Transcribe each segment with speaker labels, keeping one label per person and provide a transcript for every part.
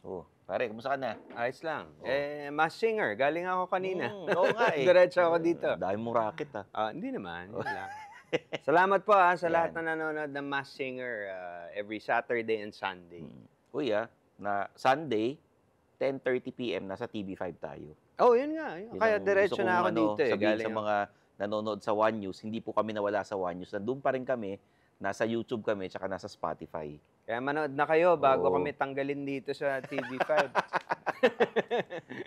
Speaker 1: Oh, pare, kumusta ka na?
Speaker 2: Ayos lang. Mass singer. Galing ako kanina.
Speaker 1: Oo nga eh.
Speaker 2: Diretso ako dito.
Speaker 1: Dahil mo racket
Speaker 2: Hindi naman. Yun lang. Salamat po sa lahat
Speaker 1: Ayan.
Speaker 2: na nanonood ng Mass Singer every Saturday and Sunday.
Speaker 1: Uy na Sunday, 10:30 PM, nasa TV5 tayo.
Speaker 2: Oh, yun nga. Yun.
Speaker 1: Yun
Speaker 2: Kaya
Speaker 1: ang
Speaker 2: diretso
Speaker 1: gusto
Speaker 2: na
Speaker 1: kong,
Speaker 2: ako dito eh.
Speaker 1: sabihin
Speaker 2: Galing
Speaker 1: sa mga nanonood sa One News, hindi po kami nawala sa One News. Nandun pa rin kami, nasa YouTube kami, tsaka nasa Spotify.
Speaker 2: Kaya manood na kayo bago
Speaker 1: Oo.
Speaker 2: kami tanggalin dito sa TV5.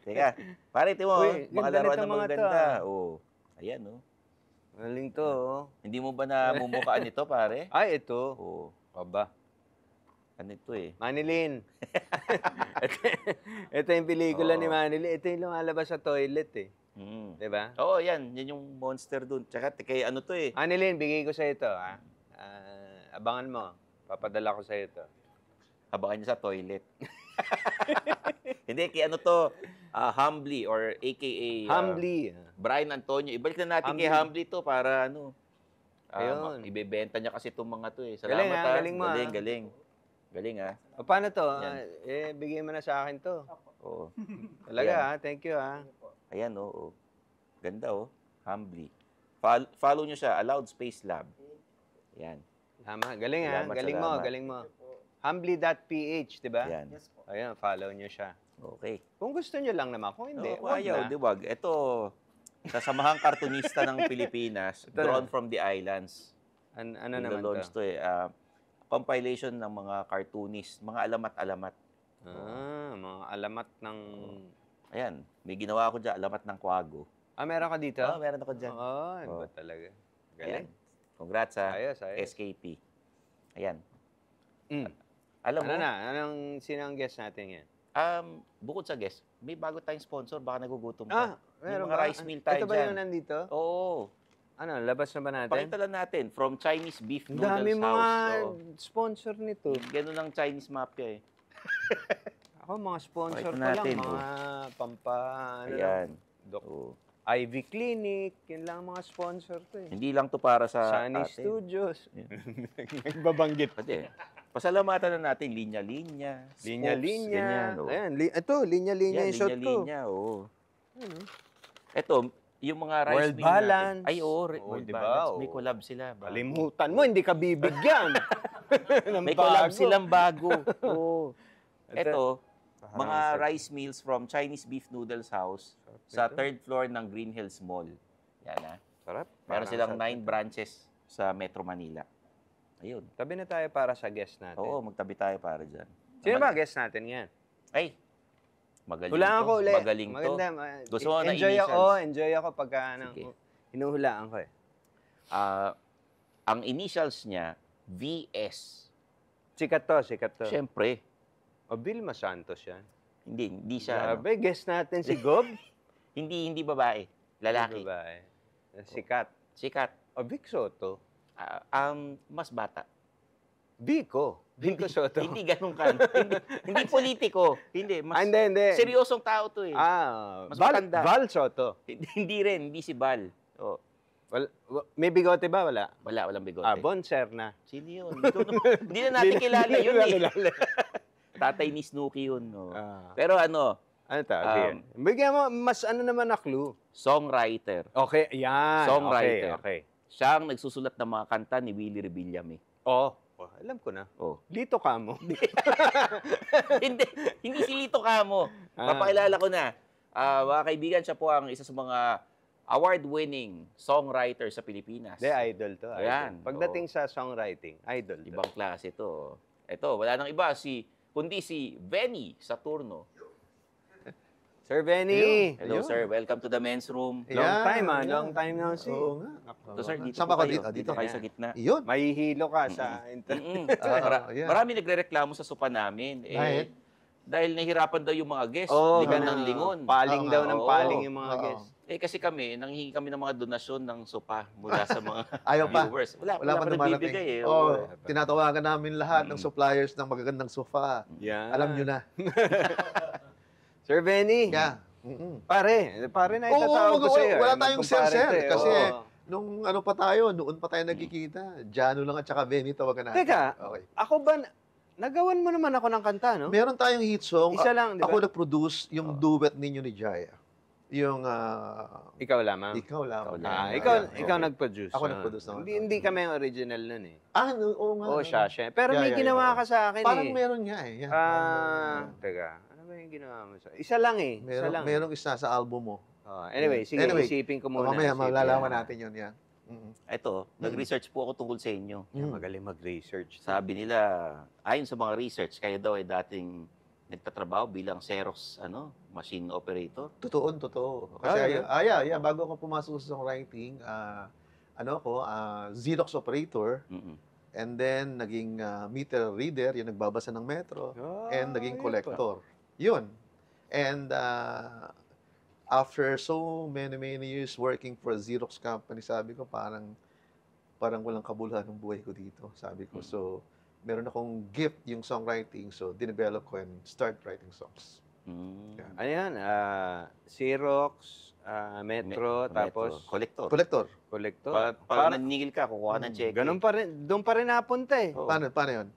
Speaker 1: Teka, pare, timo,
Speaker 2: Uy,
Speaker 1: mga
Speaker 2: ganda
Speaker 1: laruan
Speaker 2: nito
Speaker 1: na
Speaker 2: mga to,
Speaker 1: maganda. Ayan,
Speaker 2: Galing to, oh.
Speaker 1: Hindi mo ba namumukhaan ito, pare?
Speaker 2: Ay, ito.
Speaker 1: Oo.
Speaker 2: Aba.
Speaker 1: Ano ito eh?
Speaker 2: Manilin. ito yung pelikula ni Manilin. Ito yung lumalabas sa toilet eh. Diba?
Speaker 1: Oo, yan. Yan yung monster dun. Tsaka, kay ano to eh.
Speaker 2: Manilin, bigay ko sa ito, ha? Abangan mo. Papadala ko sa ito.
Speaker 1: Habakan niya sa toilet. Hindi, kay ano to, Humbly or AKA
Speaker 2: Humbly.
Speaker 1: Brian Antonio. Ibalik na natin
Speaker 2: Humbly.
Speaker 1: kay Humbly to para
Speaker 2: Ayun.
Speaker 1: ibebenta niya kasi itong mga to eh.
Speaker 2: Galing,
Speaker 1: Salamat
Speaker 2: galing mo,
Speaker 1: Galing, galing. Galing
Speaker 2: O, paano to?
Speaker 1: Yan.
Speaker 2: Bigay mo na sa akin to.
Speaker 1: Oo.
Speaker 2: Talaga,
Speaker 1: Ayan.
Speaker 2: ha? Thank you, ha?
Speaker 1: Ayan, oo. Ganda, Humbly. Follow nyo siya, Allowed Space Lab. Ayan.
Speaker 2: Tama. Galing, ha?
Speaker 1: Salamat,
Speaker 2: Galing
Speaker 1: salamat.
Speaker 2: mo, galing mo. Humbly.ph, di ba?
Speaker 1: Ayan.
Speaker 2: Ayun, follow nyo siya.
Speaker 1: Okay.
Speaker 2: Kung gusto nyo lang naman. Kung hindi,
Speaker 1: Oo,
Speaker 2: wag
Speaker 1: ayaw,
Speaker 2: na.
Speaker 1: di wag. Ito, sa Samahang Kartunista ng Pilipinas,
Speaker 2: Ito
Speaker 1: Drawn
Speaker 2: na.
Speaker 1: from the Islands.
Speaker 2: Ano naman
Speaker 1: Launch
Speaker 2: to?
Speaker 1: to eh. Compilation ng mga cartoonist, mga alamat-alamat.
Speaker 2: Mga alamat ng...
Speaker 1: Ayan, may ginawa ako dyan, alamat ng Kwago.
Speaker 2: Meron ka dito?
Speaker 1: Meron ako dyan.
Speaker 2: Iba talaga.
Speaker 1: Ayan.
Speaker 2: Galing.
Speaker 1: Congrats
Speaker 2: Ayos, ayos.
Speaker 1: SKP. Ayan.
Speaker 2: Mm.
Speaker 1: Alam mo,
Speaker 2: Sino ang guest natin yan?
Speaker 1: bukod sa guest, may bago tayong sponsor, baka nagugutom ka. May
Speaker 2: meron
Speaker 1: mga
Speaker 2: ba?
Speaker 1: rice meal tayo
Speaker 2: Ito ba
Speaker 1: dyan.
Speaker 2: yung nandito?
Speaker 1: Oo.
Speaker 2: Labas na ba natin?
Speaker 1: Pakita lang natin, from Chinese Beef
Speaker 2: Ang
Speaker 1: Noodles
Speaker 2: dami mga
Speaker 1: House.
Speaker 2: sponsor nito.
Speaker 1: Ganun ang Chinese mafia eh.
Speaker 2: Ako, mga sponsor
Speaker 1: Pakita
Speaker 2: ko lang.
Speaker 1: natin,
Speaker 2: Mga
Speaker 1: Ayan.
Speaker 2: Doc.
Speaker 1: Oo.
Speaker 2: Ivy Clinic. Yun lang ang mga sponsor ko eh.
Speaker 1: Hindi lang to para sa
Speaker 2: Sunny
Speaker 1: atin.
Speaker 2: Studios. Nagbabanggit.
Speaker 1: Pati, pasalamatan na natin, linya-linya, spokes,
Speaker 2: Linya-linya.
Speaker 1: ganyan, oo.
Speaker 2: Ayan, ito, linya-linya
Speaker 1: Yan,
Speaker 2: yung shot ko.
Speaker 1: linya-linya, oo. Ito, yung mga rice
Speaker 2: World
Speaker 1: meal natin.
Speaker 2: Balance.
Speaker 1: Ay, oo,
Speaker 2: Oo,
Speaker 1: World
Speaker 2: diba?
Speaker 1: Balance. May
Speaker 2: Oo.
Speaker 1: collab sila. bago.
Speaker 2: Kalimutan mo, hindi ka bibigyan. Ng
Speaker 1: May collab
Speaker 2: bago.
Speaker 1: silang bago. Oo.
Speaker 2: Ito,
Speaker 1: Ito, mga
Speaker 2: parang
Speaker 1: rice meals from Chinese Beef Noodles House sa third floor ng Green Hills Mall. Yan
Speaker 2: Sarap.
Speaker 1: Meron
Speaker 2: Parang
Speaker 1: silang
Speaker 2: sarap
Speaker 1: 9 branches sa Metro Manila. Ayun.
Speaker 2: Tabi na tayo para sa guest natin.
Speaker 1: Oo, magtabi tayo para dyan.
Speaker 2: Sino ba guest natin yan?
Speaker 1: Ay, magaling
Speaker 2: Hulaan
Speaker 1: to.
Speaker 2: ko ulit.
Speaker 1: Magaling to.
Speaker 2: Maganda.
Speaker 1: Gusto mo na
Speaker 2: enjoy
Speaker 1: initials?
Speaker 2: ako, enjoy ako pagka
Speaker 1: Sige.
Speaker 2: hinuhulaan ko eh.
Speaker 1: Ang initials niya, VS.
Speaker 2: Sikat to, sikat to.
Speaker 1: Siyempre,
Speaker 2: O, Vilma Santos yan.
Speaker 1: hindi siya,
Speaker 2: Grabe, guest natin si Gob.
Speaker 1: hindi babae, lalaki.
Speaker 2: Babae. Sikat.
Speaker 1: Sikat.
Speaker 2: O, Vic Soto.
Speaker 1: Mas bata.
Speaker 2: Vico. Vico Soto.
Speaker 1: Hindi ganun ka. hindi politiko. Hindi, mas
Speaker 2: Hindi.
Speaker 1: seryosong tao to eh. Mas matanda.
Speaker 2: Val Soto.
Speaker 1: Hindi rin, hindi si Bal. Oh,
Speaker 2: May bigote ba? Wala.
Speaker 1: walang bigote.
Speaker 2: Bon Serna.
Speaker 1: Sino yun? Hindi na natin kilala yun eh. Tatay ni Snooki yun. No? Pero
Speaker 2: Ano to? Bigyan mo, mas naman na clue.
Speaker 1: songwriter.
Speaker 2: Okay, yan.
Speaker 1: Songwriter.
Speaker 2: Okay.
Speaker 1: Siya ang nagsusulat ng mga kanta ni Willie Rebillame.
Speaker 2: Alam ko na.
Speaker 1: Oh.
Speaker 2: Lito ka mo.
Speaker 1: hindi si Lito Camo. Papakilala ko na. Mga kaibigan, siya po ang isa sa mga award-winning songwriter sa Pilipinas.
Speaker 2: Idol to. Idol.
Speaker 1: Ayan,
Speaker 2: Pagdating sa songwriting, idol to.
Speaker 1: Ibang klase to. Ito, wala nang iba, kundi si Benny Saturno.
Speaker 2: Sir Benny.
Speaker 1: Hello, sir. Welcome to the men's room.
Speaker 2: Long time, Long time now see.
Speaker 3: Oo nga.
Speaker 1: Ito, sir, dito
Speaker 3: Saan
Speaker 1: po
Speaker 3: ba ka
Speaker 1: kayo.
Speaker 3: dito?
Speaker 1: Dito kayo sa gitna.
Speaker 3: Iyon.
Speaker 2: Mahihilo ka sa internet.
Speaker 3: Yeah.
Speaker 1: Marami nagre-reklamo sa sopa namin.
Speaker 3: Bakit?
Speaker 1: Dahil nahihirapan daw yung mga guests.
Speaker 2: Oo,
Speaker 1: Lingon
Speaker 2: ganun.
Speaker 1: ng lingon.
Speaker 2: Paling daw ng
Speaker 1: Oo.
Speaker 2: paling yung mga
Speaker 3: Oo.
Speaker 2: guests.
Speaker 1: Kasi kami, nanghihingi kami ng mga donasyon ng sopa mula sa mga
Speaker 3: Ayaw pa.
Speaker 1: viewers. Wala
Speaker 3: Wala pa dumarating.
Speaker 1: nagbibigay eh.
Speaker 3: Oo, tinatawagan namin lahat ng suppliers ng magagandang sofa.
Speaker 2: Yan.
Speaker 3: Alam nyo na.
Speaker 2: Sir Benny.
Speaker 3: Yeah.
Speaker 2: Pare na itatawag ko sa'yo.
Speaker 3: Wala tayong sir. Kasi
Speaker 2: Oo.
Speaker 3: nung noon pa tayo nagkikita, Jano lang at saka Benny tawagan natin.
Speaker 2: Teka,
Speaker 3: Okay.
Speaker 2: ako ba, nagawan mo naman ako ng kanta, no?
Speaker 3: Meron tayong hit song.
Speaker 2: Isa lang, di ba?
Speaker 3: Ako nag-produce yung duet ninyo ni Jaya. Yung
Speaker 2: Ikaw lamang.
Speaker 3: Ikaw lang.
Speaker 2: Ikaw nag-produce.
Speaker 3: Ako nag-produce naman.
Speaker 2: Hindi kami ang original nun eh.
Speaker 3: Oo nga.
Speaker 2: Oo, siya. Pero may ginawa ka sa akin
Speaker 3: Parang
Speaker 2: eh.
Speaker 3: meron nga eh. Yan.
Speaker 2: Teka. Ano ba yung ginawa mo sa... Isa lang eh. Isa lang.
Speaker 3: Merong isa sa album mo.
Speaker 2: Anyway, sige, isipin ko muna.
Speaker 3: Mamaya, malalaman natin yun yan.
Speaker 1: Ito, nag-research po ako tungkol sa inyo.
Speaker 2: Magaling mag-research.
Speaker 1: Sabi nila, ayon sa mga research, kayo daw ay dating nagtatrabaho bilang Xerox machine operator.
Speaker 3: Totoo. Kasi bago ako pumasok sa songwriting, Xerox operator, and then naging meter reader, yung nagbabasa ng metro, and naging collector. Yun. And after so many years working for a Xerox company, sabi ko parang walang kabuluhan ng buhay ko dito, sabi ko. So, meron akong gift yung songwriting, so dinevelop ko and start writing songs.
Speaker 1: Yeah.
Speaker 2: Ayan, Xerox, Metro, tapos
Speaker 1: Collector.
Speaker 2: Collector.
Speaker 1: Pag naningil ka, kukuha ng check.
Speaker 2: Ganun pa rin, doon pa rin napunta eh.
Speaker 3: Paano yun?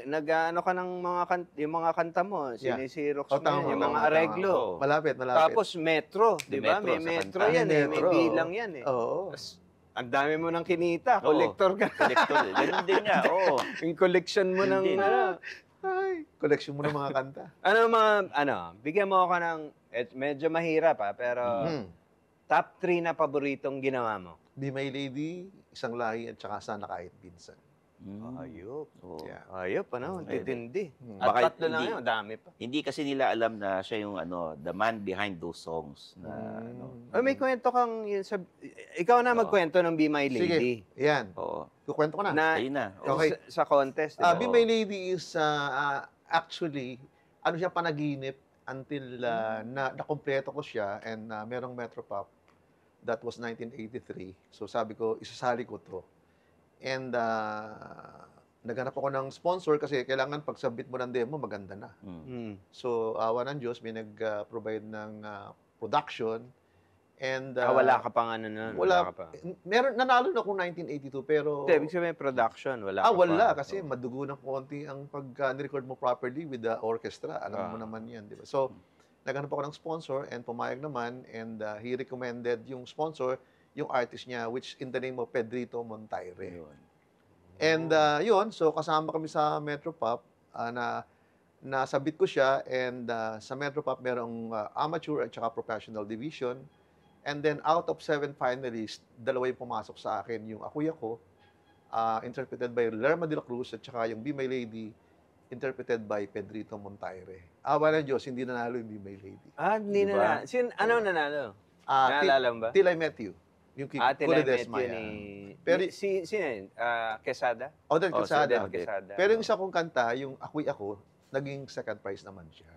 Speaker 2: Nag-ano ka ng yung mga kanta mo, sinisirox mo,
Speaker 3: tama,
Speaker 2: yung mga
Speaker 3: tama.
Speaker 2: areglo.
Speaker 3: Malapit.
Speaker 2: Tapos Metro, di ba?
Speaker 1: Metro
Speaker 2: May
Speaker 1: sa
Speaker 2: Metro
Speaker 1: kanta.
Speaker 2: yan eh, may
Speaker 3: Metro.
Speaker 2: bilang yan eh.
Speaker 3: Oo.
Speaker 2: Tas, ang dami mo ng kinita, collector ka.
Speaker 1: Collector. Ganun din nga, oo.
Speaker 2: Yung collection mo ng,
Speaker 1: Hindi.
Speaker 3: Collection mo ng mga kanta.
Speaker 2: bigyan mo ako ng, medyo mahirap pero top 3 na paboritong ginawa mo.
Speaker 3: Be My Lady, Isang Lahi, at saka Sana Kahit Minsan.
Speaker 2: Ayop.
Speaker 1: Oo.
Speaker 3: Yeah.
Speaker 2: Ayop, titindi.
Speaker 1: Baka
Speaker 2: At tatlo lang
Speaker 1: hindi-
Speaker 2: yun, dami pa.
Speaker 1: Hindi kasi nila alam na siya yung the man behind those songs.
Speaker 2: Ay, may kwento kang, ikaw na magkwento ng Be My
Speaker 3: Sige.
Speaker 2: Lady.
Speaker 3: Yan.
Speaker 1: Oo.
Speaker 3: Kukwento ko na.
Speaker 1: Ayun na.
Speaker 3: Okay.
Speaker 2: Sa contest, di ba?
Speaker 3: Be My Lady is actually, siya panaginip until nakompleto ko siya and merong Metropop. That was 1983. So sabi ko, isasali ko to. And naghanap ako ng sponsor kasi kailangan pag submit mo ng demo, maganda na. So, awa ng Diyos, may nag-provide ng production. And
Speaker 2: wala ka pang nun.
Speaker 3: wala
Speaker 2: ka pa.
Speaker 3: Nanalo na ako 1982 pero
Speaker 2: Hindi, ibig sabihin production, wala ka pa.
Speaker 3: wala kasi madugo ng konti ang pag-record mo properly with the orchestra. Alam mo naman 'yan, di ba? So, naghanap ako ng sponsor and pumayag naman and he recommended yung sponsor, yung artist niya, which in the name of Pedrito Montaire. And yun, so kasama kami sa Metropop, nasabit ko siya, and sa Metropop merong amateur at saka professional division. And then out of 7 finalists, 2 yung pumasok sa akin, yung Akuya Ko, interpreted by Lerma de la Cruz, at saka yung Be My Lady, interpreted by Pedrito Montaire. Awa ng Diyos, hindi nanalo yung Be My Lady.
Speaker 2: Hindi
Speaker 1: Diba?
Speaker 2: na. Ano nanalo? Naalala mo ba?
Speaker 3: Till I Met You. Yung
Speaker 2: Till I Met You ni...
Speaker 3: Pero,
Speaker 2: Sino yun? Quesada?
Speaker 3: Odette Quesada.
Speaker 2: Quesada.
Speaker 3: Pero yung isa kong kanta, yung Ako'y Ako, naging second prize naman siya.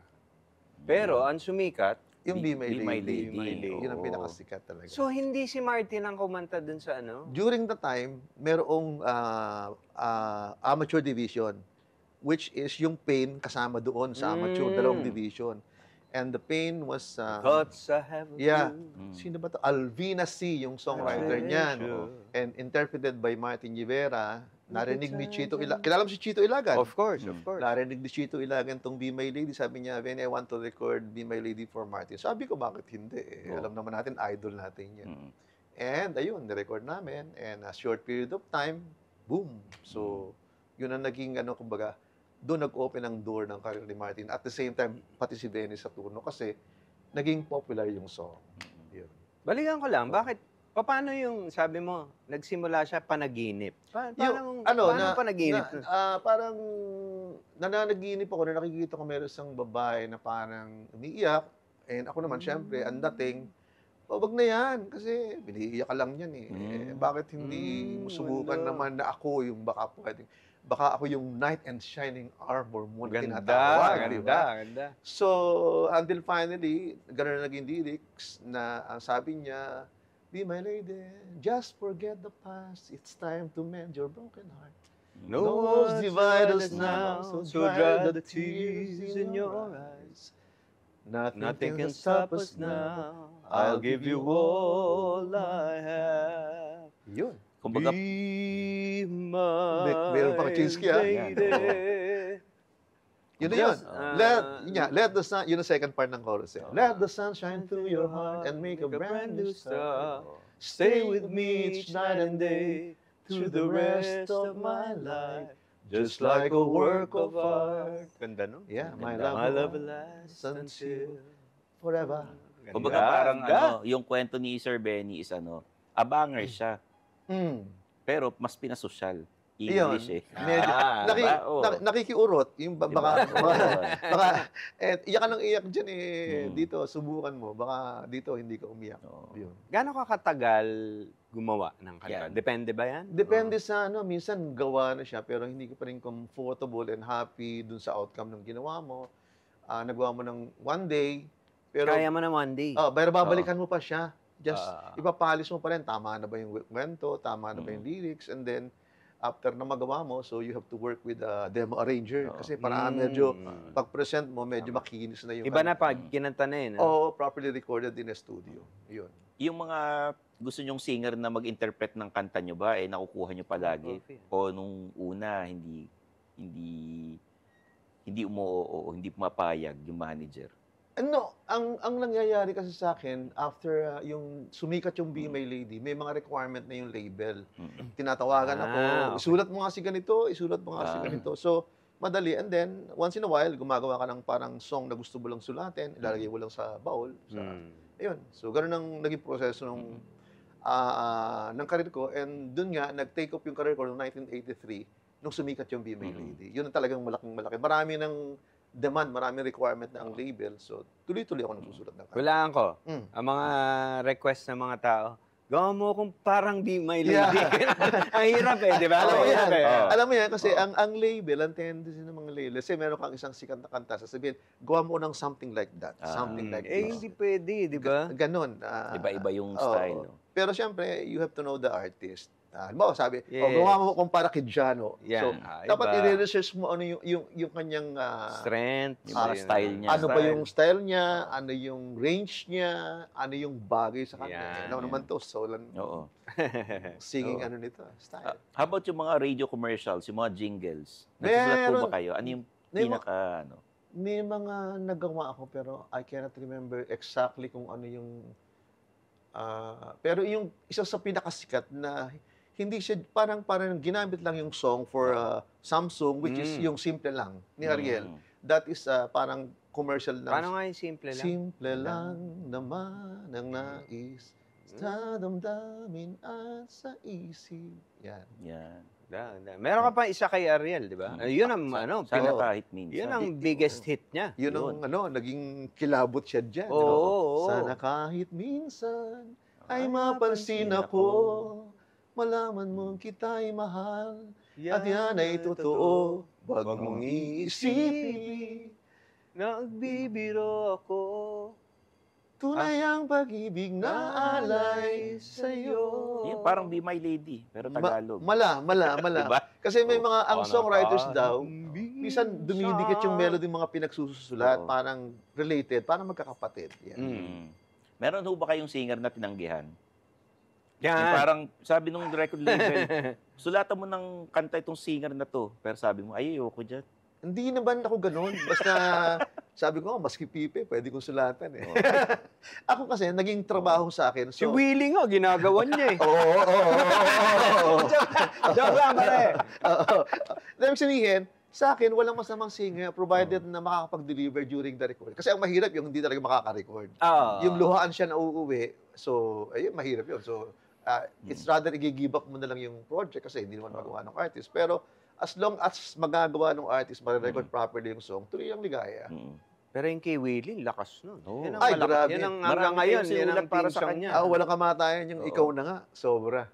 Speaker 2: Pero ang sumikat,
Speaker 3: Yung Be My
Speaker 1: Be My
Speaker 3: Lady.
Speaker 1: Lady.
Speaker 3: Yun ang
Speaker 1: Oo.
Speaker 3: pinakasikat talaga.
Speaker 2: so hindi si Martin ang kumanta dun sa ano?
Speaker 3: During the time, merong amateur division, which is yung Pain kasama doon sa amateur, 2 division. And the Pain was...
Speaker 2: Thoughts I have of
Speaker 3: yeah.
Speaker 2: you.
Speaker 3: Sino ba to? Alvina C, yung songwriter niyan.
Speaker 2: Sure.
Speaker 3: And interpreted by Martin Rivera. Narinig ni Chito Ilagan. Kilala mo si Chito Ilagan?
Speaker 2: Of course, of course.
Speaker 3: Narinig ni Chito Ilagan tong Be My Lady. Sabi niya, when I want to record Be My Lady for Martin. Sabi ko, bakit hindi? Alam naman natin, idol natin yan. And ayun, nirecord namin. And a short period of time, boom. So, yun ang naging, kumbaga, doon nag-open ang door ng career ni Martin. At the same time, pati si Dennis Saturno kasi naging popular yung song. Yun.
Speaker 2: Balikan ko lang, bakit? Paano yung, sabi mo, nagsimula siya panaginip? Paano panaginip?
Speaker 3: Parang nananaginip ako na nakikita ko meron isang babae na parang umiiyak. And ako naman, syempre, ang dating, wag na yan. Kasi biniiyak ka lang yan eh. Bakit hindi mo subukan naman na ako yung baka ako yung knight and shining armor mo na tinatawag.
Speaker 2: Ganda.
Speaker 3: So, until finally, gano'n na naging lyrics na ang sabi niya, Be my lady, just forget the past. It's time to mend your broken heart.
Speaker 2: No one's divide us now, so dry the tears in your eyes. Nothing can stop us now. I'll give you all I have.
Speaker 3: Yun.
Speaker 1: Kumbaga,
Speaker 2: Be my
Speaker 3: Meron pang Chinsky,
Speaker 2: lady.
Speaker 3: Yun na yun.
Speaker 2: Just,
Speaker 3: Let the sun, yun ang second part ng chorus.
Speaker 1: Oh.
Speaker 3: Let the sun shine through your heart and make a brand new start. Stay with me each night and day through the rest of my life. Just like a work of art.
Speaker 2: Ganda, no?
Speaker 3: Yeah, my
Speaker 2: My
Speaker 3: love
Speaker 2: love
Speaker 3: will
Speaker 2: lasts
Speaker 3: last until forever.
Speaker 1: Kumbaga parang yung kwento ni Sir Benny is abanger siya. Pero mas pinasosyal. English
Speaker 3: Yun.
Speaker 1: eh.
Speaker 3: Medyo,
Speaker 1: diba? Oo.
Speaker 3: nakikiurot. Yung baka, baka, iyak ka ng iyak dyan dito, subukan mo. Baka dito, hindi ka umiyak.
Speaker 1: Oo.
Speaker 3: Yun.
Speaker 2: Gaano ka katagal gumawa ng kanta?
Speaker 1: Yan.
Speaker 2: Depende ba yan?
Speaker 3: Depende sa minsan gawa na siya, pero hindi ka pa rin comfortable and happy dun sa outcome ng ginawa mo. Nagawa mo ng one day, pero
Speaker 2: Kaya mo na one day.
Speaker 3: pero babalikan mo pa siya. Just ipapalis mo pa rin, tama na ba yung kwento, tama na ba yung lyrics, and then after na magawa mo, so you have to work with a demo arranger. Kasi para medyo, pag-present mo, medyo makinis na yung...
Speaker 2: Iba na pag kinanta na yun.
Speaker 3: Oo, properly recorded in a studio. Yun.
Speaker 1: Yung mga gusto nyong singer na mag-interpret ng kanta nyo ba, nakukuha nyo palagi? O nung una, hindi umuoo, hindi pumapayag yung manager?
Speaker 3: Ang nangyayari kasi sa akin, after yung sumikat yung Be My Lady, may mga requirement na yung label. Tinatawagan ako, isulat mo nga si ganito, isulat mo nga si ganito. So, madali. And then, once in a while, gumagawa ka ng parang song na gusto mo lang sulatin, ilalagay mo lang sa baul. Ayun. So, ganun ang naging proseso ng career ko. And dun nga, nag-take up yung career ko noong 1983, nung sumikat yung Be My Lady. Yun ang talagang malaking-malaki. Marami ng demand, maraming requirement na ang label. So, tuloy-tuloy ako nagsusulat ng kanta.
Speaker 2: Walaan ko. Ang mga request ng mga tao, gawa mo kung parang Be My Lady. Ang hirap di ba?
Speaker 3: Alam mo yan, kasi ang label, ang tendency ng mga label, kasi meron kang isang sikat na kanta, sasabihin, gawa mo ng something like that, something like this.
Speaker 2: Hindi pwede, di ba?
Speaker 3: Ganon.
Speaker 1: Iba-iba yung style. No?
Speaker 3: Pero siyempre, you have to know the artist. Halimbawa, sabi, gawa mo kung para Kidiano. So, dapat i-research mo ano yung kanyang
Speaker 2: strength,
Speaker 1: yung mga style niya.
Speaker 3: Ano ba yung style niya, ano yung range niya, ano yung bagay sa kanya. Ano naman to, singing nito, style.
Speaker 1: How about yung mga radio commercials, yung mga jingles? Nagsusulat po ba kayo? Ano yung pinaka,
Speaker 3: May mga nagawa ako, pero I cannot remember exactly kung ano yung... pero yung isa sa pinakasikat na hindi siya parang ginamit lang yung song for Samsung, which is yung Simple Lang ni Ariel. That is parang commercial lang.
Speaker 2: Paano nga yung Simple Lang?
Speaker 3: Simple lang naman ang nais sa damdamin at sa isip. Yan.
Speaker 2: Meron ka pa isa kay Ariel, di ba? Yun ang
Speaker 1: sana kahit minsan.
Speaker 2: Yun ang biggest hit niya.
Speaker 3: Yun ang naging kilabot siya dyan. Sana kahit minsan ay mapansin ako, malaman mo kita'y mahal, at yan ay totoo, wag mong iisipin.
Speaker 2: Nagbibiro ako,
Speaker 3: tunay ang pag-ibig na alay sa'yo.
Speaker 1: Yung parang Be My Lady, pero Tagalog.
Speaker 3: Mala.
Speaker 1: Diba?
Speaker 3: Kasi may mga, ang songwriters daw, minsan dumidikit yung melody mga pinagsusulat, parang related, parang magkakapatid.
Speaker 1: Meron ho ba kayong singer na tinanggihan?
Speaker 2: Yan.
Speaker 1: Yung parang, sabi nung record label, sulatan mo ng kanta itong singer na to. Pero sabi mo, ayoko dyan.
Speaker 3: Hindi naman ako ganun. Basta, sabi ko, maski Pipe, pwede kong sulatan Ako kasi, naging trabaho sa akin. So,
Speaker 2: si Willie nga, ginagawa niya
Speaker 3: Oo.
Speaker 2: Joke lang, pare.
Speaker 3: Ibig sabihin, sa akin, walang masamang singer provided na makakapag-deliver during the record. Kasi ang mahirap yung hindi talaga makaka-record. Yung luhaan siya na uuwi, so, ayun, mahirap yun. So, it's rather i-give up mo na lang yung project kasi hindi naman magawa ng artist. Pero, as long as magagawa ng artist, ma-record properly yung song, tuloy ang ligaya.
Speaker 2: Pero yung kay Willie, lakas nun.
Speaker 1: Oh.
Speaker 3: Ay, grabe.
Speaker 2: Yan ang hanggang ngayon, yan ang
Speaker 1: para
Speaker 2: para
Speaker 1: sa
Speaker 2: sa
Speaker 1: kanya.
Speaker 2: kanya.
Speaker 3: Walang kamatayan yung ikaw na nga. Sobra.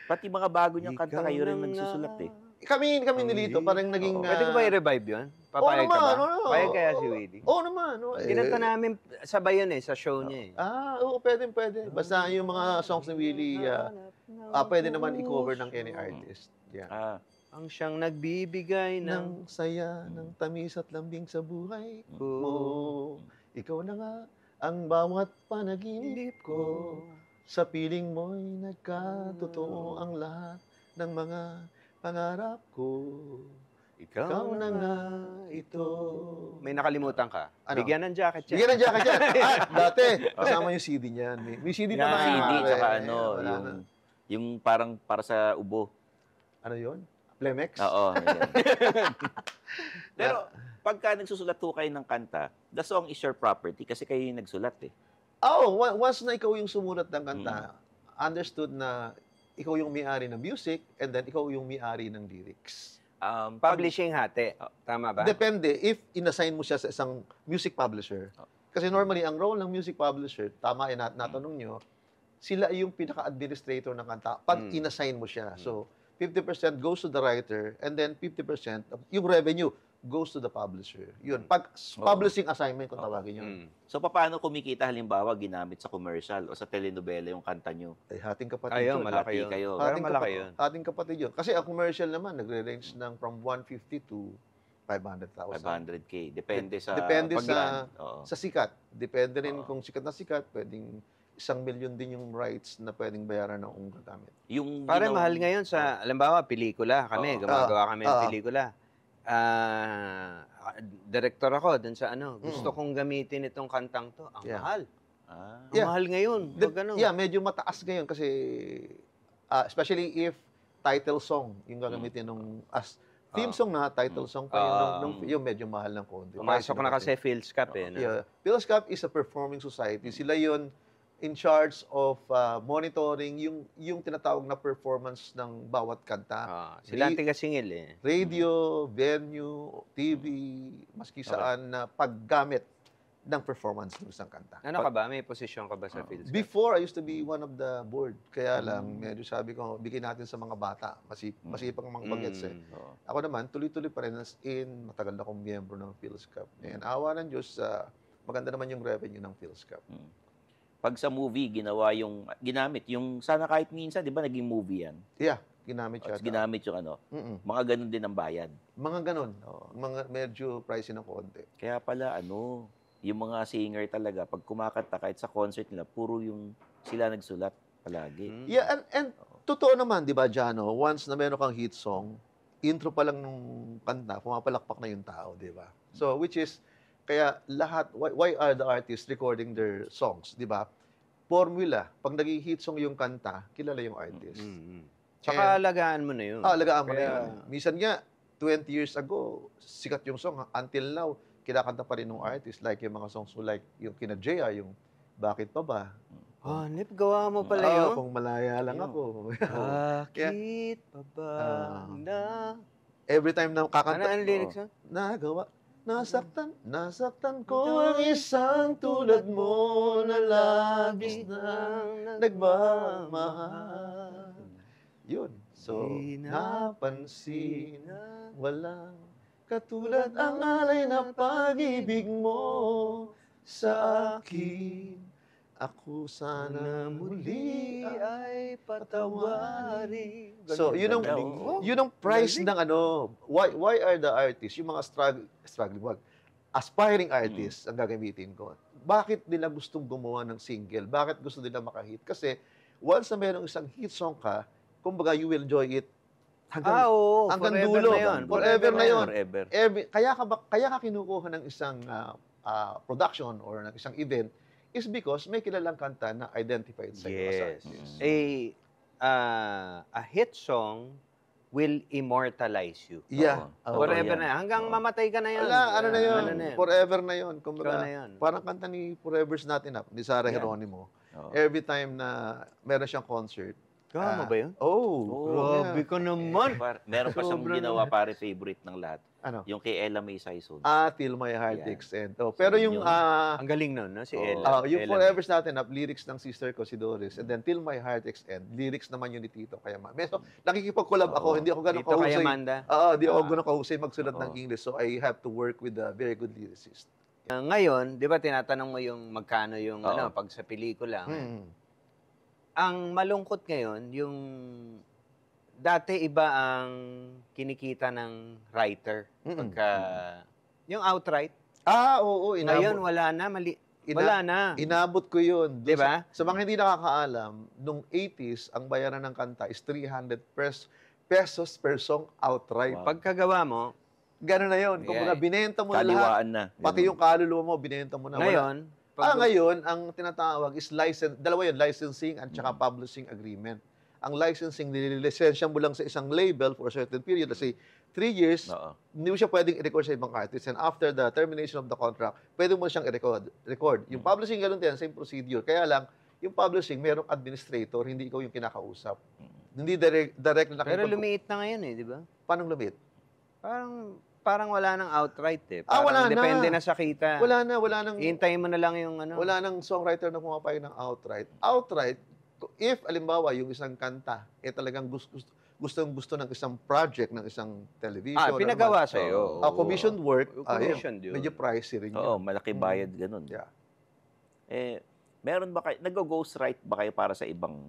Speaker 1: Pati mga bago niyang kanta, kayo rin nagsusulat
Speaker 3: Kami ni Lito, parang naging...
Speaker 2: Pwede ko ba i-revive yun? Papayag ka ba? Payag kaya si Willie?
Speaker 3: Oo naman.
Speaker 2: Ginanta namin sabay yun sa show niya
Speaker 3: Oo, pwede. Basta yung mga songs ni Willie, pwede naman i-cover ng any artist. Yeah.
Speaker 2: Ang siyang nagbibigay
Speaker 3: ng saya, ng tamis at lambing sa buhay mo. Ikaw na nga ang bawat panaginip ko. Sa piling mo'y nagkatotoo ang lahat ng mga pangarap ko.
Speaker 2: Ikaw na nga ito. May nakalimutan ka.
Speaker 3: Ano?
Speaker 2: Bigyan ng jacket yan.
Speaker 3: Bigyan ng jacket yan. Dati, kasama yung CD niyan. May CD pa
Speaker 2: Yan.
Speaker 3: na.
Speaker 1: CD, tsaka ano,
Speaker 3: Wala na.
Speaker 1: yung parang para sa ubo.
Speaker 3: Ano yun? Plemex?
Speaker 1: Oo. Yan. Pero, pagka nagsusulat ho kayo ng kanta, the song is your property kasi kayo yung nagsulat eh.
Speaker 3: Once na ikaw yung sumulat ng kanta, understood na ikaw yung may-ari ng music and then ikaw yung may-ari ng lyrics.
Speaker 2: Publishing hati. Tama ba?
Speaker 3: Depende if inassign mo siya sa isang music publisher. Kasi normally, ang role ng music publisher, tama yung natanong nyo, sila yung pinaka-administrator ng kanta pag inassign mo siya. So, 50% goes to the writer and then 50% yung revenue goes to the publisher. Yun. Pag publishing assignment, kung tawagin yun.
Speaker 1: So, paano kumikita halimbawa ginamit sa commercial o sa telenovela yung kanta nyo?
Speaker 3: Ay, hating kapatid
Speaker 2: Ayun,
Speaker 3: yun.
Speaker 2: malaki
Speaker 1: Hati
Speaker 2: yun.
Speaker 1: kayo.
Speaker 2: Pero malaki yun.
Speaker 3: Hating kapatid yun. Kasi ang commercial naman, nagre-range ng from 150 to 500,000.
Speaker 1: 500K. Depende sa
Speaker 3: Depende
Speaker 1: paglan. Oo.
Speaker 3: sa sikat. Depende rin kung sikat na sikat, pwedeng 1,000,000 din yung rights na pwedeng bayaran ng kung gagamit.
Speaker 1: Yung
Speaker 2: Para
Speaker 1: ginawa-
Speaker 2: mahal ngayon sa, alimbawa, pelikula kami. Gumagawa kami ng pelikula. Director ako dun sa ano. Gusto kong gamitin itong kantang to. Ang
Speaker 3: Yeah.
Speaker 2: mahal.
Speaker 1: Ah.
Speaker 2: Ang mahal ngayon. Pag ano.
Speaker 3: Yeah, medyo mataas ngayon kasi especially if title song yung gagamitin nung as theme song na title song pa yun, yung medyo mahal ng konti.
Speaker 2: Pumasok na kasi PhilSCAP eh. No?
Speaker 3: Yeah. PhilSCAP is a performing society. Sila yun in charge of monitoring yung tinatawag na performance ng bawat kanta.
Speaker 2: Sila ang tigasingil eh.
Speaker 3: Radio, venue, TV, maski saan na paggamit ng performance ng isang kanta.
Speaker 2: Ano ka ba? May posisyon ka ba sa PhilSCAP?
Speaker 3: Before, I used to be one of the board. Kaya lang, medyo sabi ko, bigyan natin sa mga bata. Masipag mga bagets eh. Ako naman, tuloy-tuloy pa rin as in, matagal na akong miyembro ng PhilSCAP. And awa ng Diyos, maganda naman yung revenue ng PhilSCAP.
Speaker 1: Pag sa movie, ginamit yung, sana kahit minsan, di ba, naging movie yan?
Speaker 3: Yeah, ginamit siya.
Speaker 1: Ginamit yung ano, mga ganun din ang bayad.
Speaker 3: Mga ganun. Mga medyo pricey ng konti.
Speaker 1: Kaya pala, yung mga singer talaga, pag kumakanta kahit sa concert nila, puro yung sila nagsulat palagi.
Speaker 3: Yeah, and totoo naman, di ba, Jano, once na meron kang hit song, intro pa lang nung kanta, pumapalakpak na yung tao, di ba? So, which is, kaya lahat, why are the artists recording their songs, di ba? Formula, pag naging hit song yung kanta, kilala yung artist.
Speaker 2: Tsaka alagaan mo na yun.
Speaker 3: Alagaan mo na yun. Minsan nga, 20 years ago, sikat yung song. Until now, kinakanta pa rin ng artist. Like yung mga songs like yung kina Jaya, yung Bakit Pa Ba?
Speaker 2: Nip, gawa mo pala yun.
Speaker 3: Kung malaya lang ako.
Speaker 2: Bakit pa ba na...
Speaker 3: Every time na kakanta,
Speaker 2: Ano lyrics mo?
Speaker 3: nagawa. Nasaktan ko ang isang tulad mo na labis na nagmamahal. Yun. So, napansin, walang katulad ang alay na pag-ibig mo sa akin. Ako sana muli ay patawarin. So, yun ang price ng why are the artists, yung mga aspiring artists ang gagamitin ko. Bakit nila gustong gumawa ng single? Bakit gusto nila makahit? Kasi once na merong isang hit song ka, kumbaga you will enjoy it hanggang dulo. Forever na yun. Kaya ka kinukuha ng isang production or ng isang event is because may kilalang kanta na identified sa iyo as artist.
Speaker 2: A hit song will immortalize you.
Speaker 3: Yeah.
Speaker 2: Forever na. Hanggang mamatay ka na yan.
Speaker 3: Ano na yun? Forever na yun. Kumbaga,
Speaker 2: na yun.
Speaker 3: parang kanta ni Forever's Not Enough, ni Sarah Geronimo. Every time na meron siyang concert.
Speaker 2: Kama ba yun?
Speaker 3: Grabe
Speaker 2: ka naman.
Speaker 1: Meron pa siyang ginawa pare favorite ng lahat.
Speaker 3: Ano?
Speaker 1: Yung kay Ella May Saison.
Speaker 3: Till My Heart Aches End. Pero yung
Speaker 2: ang galing nun, no? Si Ella.
Speaker 3: yung Forever's Not Enough, lyrics ng sister ko, si Doris. And then, Till My Heart Aches End, lyrics naman yun ni Tito Kayamanda. So, nakikipag-collab ako, hindi ako ganun
Speaker 2: Tito
Speaker 3: kahusay.
Speaker 2: Kayamanda.
Speaker 3: Hindi ako ganun kahusay magsulat ng English. So, I have to work with a very good lyricist.
Speaker 2: Ngayon, di ba tinatanong mo yung magkano yung pag sa pelikula. Ang malungkot ngayon, yung dati iba ang kinikita ng writer. Pagka, yung outright.
Speaker 3: Oo.
Speaker 2: Ngayon, wala na. Wala na.
Speaker 3: Inabot ko yun.
Speaker 2: Di ba?
Speaker 3: Sa mga hindi nakakaalam, nung 80s, ang bayaran ng kanta is 300 pesos per song outright.
Speaker 2: Pagkagawa mo,
Speaker 3: Gano'n na yun. Kung
Speaker 2: Yeah.
Speaker 3: binenta mo na lahat,
Speaker 1: Kaliwaan na.
Speaker 3: pati
Speaker 1: Ganun.
Speaker 3: yung kaluluwa mo, binenta mo na.
Speaker 2: Ngayon,
Speaker 3: Ngayon, ang tinatawag is dalawa yun, licensing at saka publishing agreement. Ang licensing, nililisensya mo lang sa isang label for a certain period, let's say 3 years,
Speaker 1: Oo.
Speaker 3: hindi mo siya pwedeng i-record sa ibang artist. And after the termination of the contract, pwede mo siyang i-record. Yung publishing, ganun din, same procedure. Kaya lang, yung publishing, merong administrator, hindi ikaw yung kinakausap. Hindi direct na
Speaker 2: pero lumiit na ngayon di ba?
Speaker 3: Paano lumit?
Speaker 2: Parang wala nang outright
Speaker 3: Ah, wala na.
Speaker 2: Depende na sa kita.
Speaker 3: Wala nang...
Speaker 2: Hintayin mo na lang yung ano.
Speaker 3: Wala nang songwriter na pumapayag ng outright. Outright, if, alimbawa, yung isang kanta, talagang gusto ng isang project, ng isang television.
Speaker 2: Pinagawa sa'yo.
Speaker 3: Commissioned work,
Speaker 2: Commissioned yun.
Speaker 3: medyo pricey rin
Speaker 1: Oo,
Speaker 3: yun.
Speaker 1: malaki bayad ganun.
Speaker 3: Yeah.
Speaker 1: Meron ba kayo, nag-ghostwrite ba kayo para sa ibang...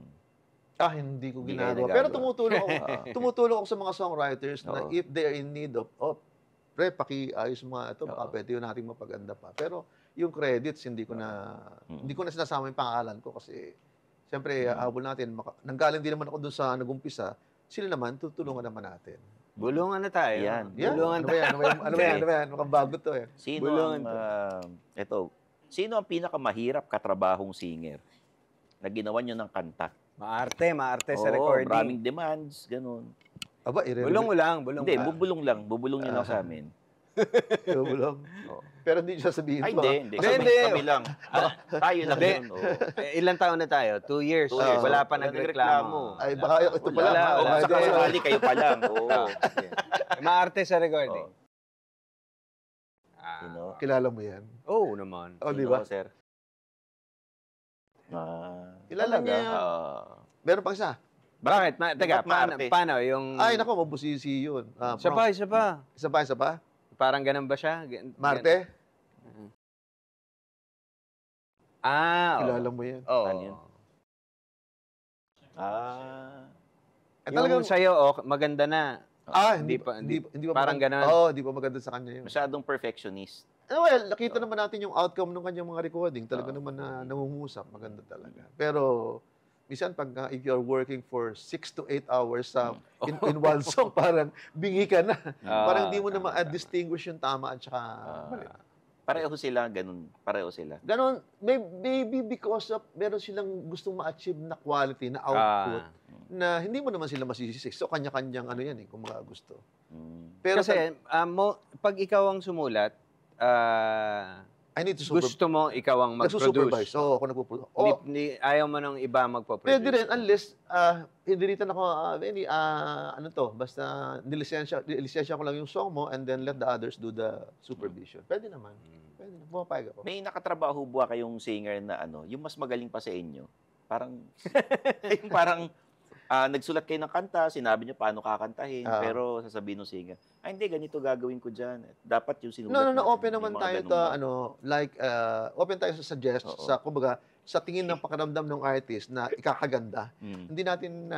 Speaker 3: Hindi ko
Speaker 1: Hindi kayo
Speaker 3: ginagawa. Pero
Speaker 1: nagagawa.
Speaker 3: tumutulong ako sa mga songwriters na
Speaker 1: Oo.
Speaker 3: if they are in need of, pakiayos mga ito, baka
Speaker 1: Oo.
Speaker 3: pwede yun natin mapaganda pa. Pero yung credits, hindi ko na sinasama yung pangalan ko kasi siyempre, habol natin, nanggaling din naman ako dun sa nagumpisa, sila naman, tutulungan naman natin.
Speaker 2: Bulungan na tayo.
Speaker 1: Yan.
Speaker 2: Bulungan
Speaker 3: Ano ba yan? Ano ba yan? Makabago to eh.
Speaker 1: Sino
Speaker 2: Bulungan
Speaker 1: sino ang pinakamahirap katrabahong singer na ginawa nyo ng kanta?
Speaker 2: Maarte sa
Speaker 1: Oo,
Speaker 2: recording.
Speaker 1: maraming demands, ganun.
Speaker 3: Aba,
Speaker 2: Bulong mo lang.
Speaker 1: Hindi, bubulong lang. Bubulong nyo lang sa amin.
Speaker 3: Bulong.
Speaker 1: Oo.
Speaker 3: Pero hindi siya sabihin
Speaker 1: Ay,
Speaker 3: mo.
Speaker 1: hindi.
Speaker 2: Hindi.
Speaker 1: Kami lang. Tayo lang
Speaker 2: Hindi.
Speaker 1: yun. Oo.
Speaker 2: Ilang taon na tayo? 2 years.
Speaker 1: 2 years.
Speaker 2: Wala pa
Speaker 1: Wala
Speaker 2: nagreklamo.
Speaker 3: Ay, baka ito pa
Speaker 1: Wala.
Speaker 3: lang.
Speaker 1: O,
Speaker 2: Wala.
Speaker 1: saka sakali kayo pa lang. Oo.
Speaker 2: Maarte sa recording.
Speaker 1: Oo. Sino?
Speaker 3: Kilala mo yan.
Speaker 2: Oo naman.
Speaker 3: O, di
Speaker 1: Sino,
Speaker 3: ba?
Speaker 1: sir?
Speaker 3: Kilala niya yan. Meron pang isa.
Speaker 2: Bakit? Teka,
Speaker 1: Ba't Maarte?
Speaker 2: paano yung...
Speaker 3: Ay, nako, mabusisi yun.
Speaker 2: Isa pa.
Speaker 3: Isa pa?
Speaker 2: Parang ganun ba siya?
Speaker 3: Marte? Kilala
Speaker 2: Oo.
Speaker 3: mo yan.
Speaker 2: Oo.
Speaker 1: Ano yun?
Speaker 2: Yung sa'yo, maganda na.
Speaker 3: Hindi pa
Speaker 2: parang
Speaker 3: maganda.
Speaker 2: ganun.
Speaker 3: Oo, hindi pa maganda sa kanya yun.
Speaker 1: Masyadong perfectionist.
Speaker 3: Well, nakita naman natin yung outcome ng kanyang mga recording. Talaga naman na nangungusap. Maganda talaga. Pero, minsan pag if you're working for 6 to 8 hours in one song, parang bingi ka na. Parang hindi mo na ma-distinguish yung tama at saka mali.
Speaker 1: Pareho sila, ganun. Pareho sila.
Speaker 3: Ganon, maybe because of meron silang gustong ma-achieve na quality, na output, na hindi mo naman sila masisisi. So, kanya-kanyang ano yan kung mga gusto. Pero
Speaker 2: Kasi, pag ikaw ang sumulat,
Speaker 3: I need to
Speaker 2: gusto mo ikaw ang
Speaker 3: nagsusupervise.
Speaker 2: mag-produce.
Speaker 3: Oo, ako nagpo-produce.
Speaker 2: Ayaw mo nung iba magpo-produce.
Speaker 3: Pwede rin, unless, hindiritan ako, basta nilisensya ko lang yung song mo and then let the others do the supervision. Pwede naman. Pwede naman. Pumapayag ako.
Speaker 1: May nakatrabaho ba kayong singer na yung mas magaling pa sa inyo? Parang, yung parang, nagsulat kayo ng kanta, sinabi niyo paano kakantahin, pero sasabihin ng singer, hindi, ganito gagawin ko dyan. Dapat yung sinulat natin.
Speaker 3: No, open
Speaker 1: May
Speaker 3: naman
Speaker 1: mga
Speaker 3: tayo
Speaker 1: ganun
Speaker 3: to,
Speaker 1: ba?
Speaker 3: open tayo sa suggest, kumbaga, sa tingin ng pakiramdam ng artist na ikakaganda. Hindi natin,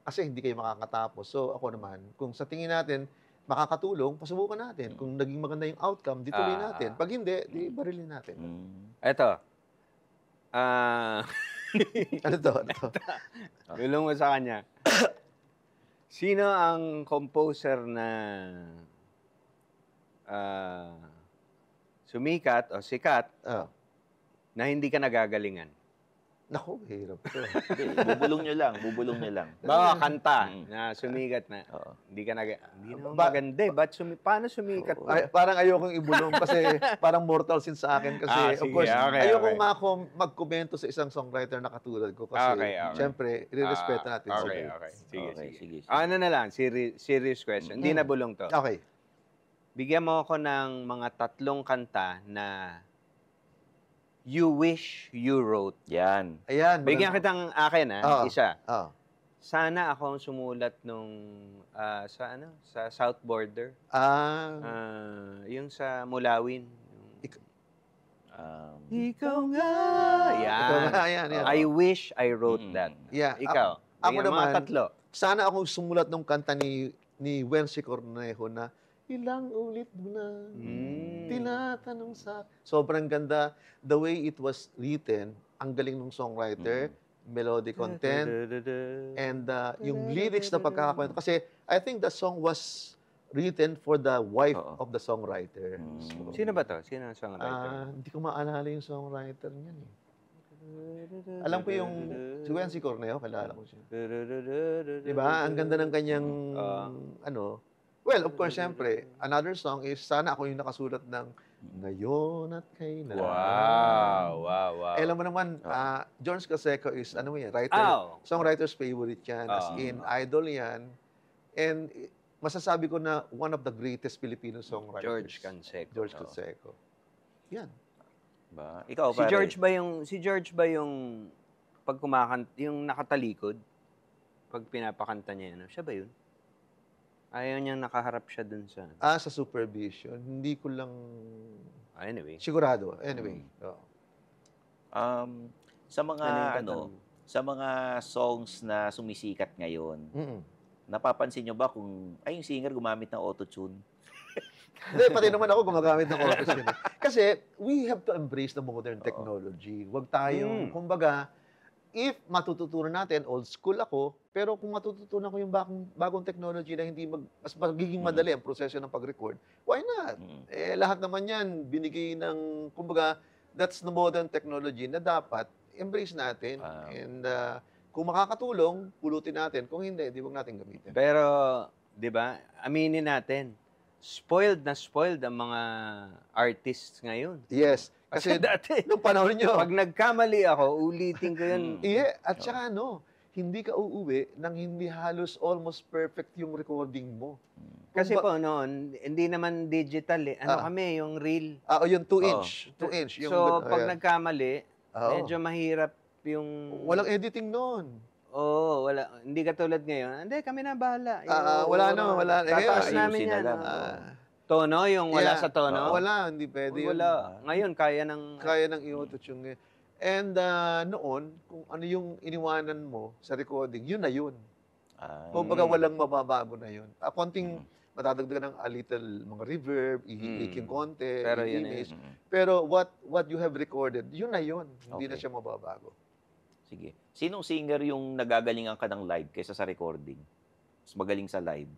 Speaker 3: kasi hindi kayo makakatapos. So, ako naman, kung sa tingin natin, makakatulong, pasubukan natin. Kung naging maganda yung outcome, di tuloy natin. Pag hindi, di barilin natin.
Speaker 2: Eto.
Speaker 3: Ano to?
Speaker 2: Gulong mo sa kanya. Sino ang composer na sumikat o sikat na hindi ka nagagalingan?
Speaker 3: Naku, hirap to.
Speaker 1: Hindi, bubulong nyo lang.
Speaker 2: Baka kanta na sumikat na.
Speaker 1: Oo.
Speaker 2: Hindi ka hindi naman maganda eh. Paano sumikat?
Speaker 3: Parang ayokong ibulong kasi parang mortal sin sa akin kasi of
Speaker 2: sige,
Speaker 3: course, ayokong
Speaker 2: okay.
Speaker 3: ako magkomento sa isang songwriter na katulad ko kasi syempre, i-respeto natin sila.
Speaker 2: Okay. Sige.
Speaker 1: Sige.
Speaker 2: Ano na lang, serious question. Hindi na bulong to.
Speaker 3: Okay.
Speaker 2: Bigyan mo ako ng mga 3 kanta na you wish you wrote.
Speaker 1: Yan.
Speaker 3: Ayan.
Speaker 2: Bigyan kitang akin, isa.
Speaker 3: Oh.
Speaker 2: Sana ako ang sumulat nung sa South Border. Yung sa Mulawin. Ikaw nga.
Speaker 3: Ikaw nga, yan.
Speaker 2: I wish I wrote that.
Speaker 3: Yeah.
Speaker 2: Ikaw.
Speaker 3: Ako
Speaker 2: Bigyan mo
Speaker 3: naman,
Speaker 2: mga 3.
Speaker 3: sana akong sumulat ng kanta ni Wency Cornejo na ilang ulit mo na tinatanong sa... Sobrang ganda. The way it was written, ang galing ng songwriter, melody content, and yung lyrics na pagkakakwento. Kasi I think the song was written for the wife
Speaker 1: Oo.
Speaker 3: of the songwriter.
Speaker 1: Mm.
Speaker 2: Sino ba to? Sino ang songwriter?
Speaker 3: Hindi ko maalala yung songwriter niyan eh. Alam ko yung si Wency Corneo, kilala ko siya. Diba? Ang ganda ng kanyang, well, of course, syempre, another song is, sana ako yung nakasulat ng Ngayon at Kailan.
Speaker 2: Wow.
Speaker 3: Alam mo naman, George Canseco is, songwriter's favorite yan. As in, idol yan. And masasabi ko na one of the greatest Filipino songwriters. George Canseco. Yan.
Speaker 1: Ba? Ikaw,
Speaker 2: Si
Speaker 1: pare.
Speaker 2: George ba yung pag yung nakatalikod? Pag pinapakanta niya yan, siya ba yun? Ayaw niyang nakaharap siya dun sa...
Speaker 3: Sa supervision. Hindi ko lang...
Speaker 2: Anyway.
Speaker 3: Sigurado. Anyway.
Speaker 1: Sa mga sa mga songs na sumisikat ngayon, napapansin nyo ba kung yung singer gumamit ng auto-tune?
Speaker 3: Hindi, pati naman ako gumagamit ng auto-tune. Kasi we have to embrace the modern technology. Huwag tayong, kumbaga, if matututunan natin, old school ako, pero kung matututunan ko yung bagong technology na hindi mas magiging madali ang proseso ng pag-record, why not? Lahat naman yan, binigay ng, kumbaga, that's the modern technology na dapat embrace natin. And kung makakatulong, pulutin natin. Kung hindi, di wag natin gamitin.
Speaker 2: Pero, di ba, aminin natin, spoiled ang mga artists ngayon.
Speaker 3: Yes.
Speaker 2: Kasi dati,
Speaker 3: nung panahon nyo,
Speaker 2: pag nagkamali ako, ulitin ko yun.
Speaker 3: At saka hindi ka uuwi nang hindi halos almost perfect yung recording mo.
Speaker 2: Kasi po noon, hindi naman digital eh. Kami, yung reel.
Speaker 3: Yung 2-inch. 2-inch.
Speaker 2: So, pag nagkamali, medyo mahirap yung...
Speaker 3: Walang editing noon.
Speaker 2: Wala. Hindi katulad ngayon. Hindi, kami na bahala.
Speaker 3: Wala.
Speaker 2: Tataas namin yan. Tono, yung wala sa tono?
Speaker 3: Wala, hindi pwede.
Speaker 2: Wala. Ngayon, kaya ng
Speaker 3: i-auto-tune. And noon, kung ano yung iniwanan mo sa recording, yun na yun. Kumbaga walang mababago na yun. Konting matadagdagan ng a little mga reverb, ihihik yung konti,
Speaker 2: pero yun
Speaker 3: image. Pero what you have recorded, yun na yun. Hindi na siya mababago.
Speaker 1: Sige. Sinong singer yung nagagalingan ka ng live kaysa sa recording? Mas magaling sa live?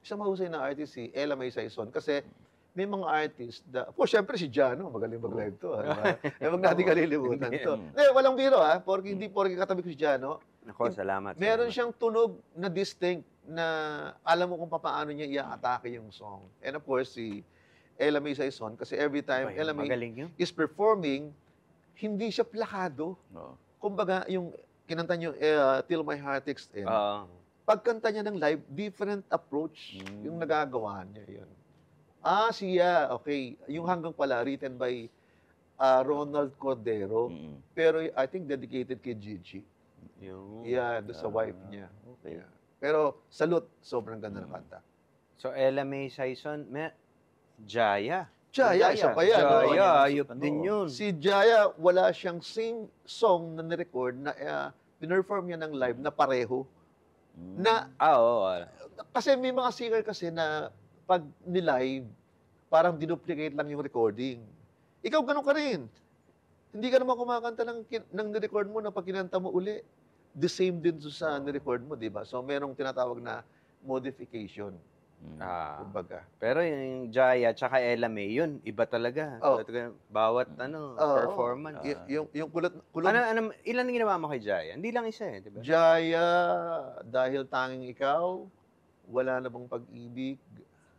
Speaker 3: Isang mahusay na artist si Ella May Saison. Kasi may mga artist syempre si Jano, magaling mag-live to. Huwag natin kalilimutan to. Walang biro hindi porke katabi ko si Jano.
Speaker 2: Ako, salamat.
Speaker 3: Meron siyang tunog na distinct na alam mo kung paano niya i-atake yung song. And of course, si Ella May Saison, kasi every time Ella May is performing, hindi siya plakado. Kumbaga, yung kinanta niyo, Till My Heart Aches In. Pagkanta niya ng live, different approach yung nagagawa niya yun. Siya, okay. Yung hanggang pala, written by Ronald Cordero. Pero I think dedicated kay Gigi. Doon sa wife niya.
Speaker 1: Okay.
Speaker 3: Pero salute, sobrang ganda ng kanta.
Speaker 2: So, Ella May Saison, Jaya.
Speaker 3: Isa pa yan.
Speaker 2: Jaya, ayop din yun.
Speaker 3: Si Jaya, wala siyang sing song na nirecord na pinerform niya ng live na pareho. Kasi may mga singer kasi na pag ni-live, parang dinuplicate lang yung recording. Ikaw ganun ka rin. Hindi ka naman kumakanta ng nirecord mo na pag kinanta mo uli. The same din sa nirecord mo, di ba? So, merong tinatawag na modification. Kumbaga.
Speaker 2: Pero yung Jaya tsaka Ella May, yun, iba talaga. Bawat performance.
Speaker 3: Yung kulot.
Speaker 2: Ilan ginawa mo kay Jaya? Hindi lang isa di ba?
Speaker 3: Jaya, Dahil Tanging Ikaw, Wala Na Bang Pag-ibig,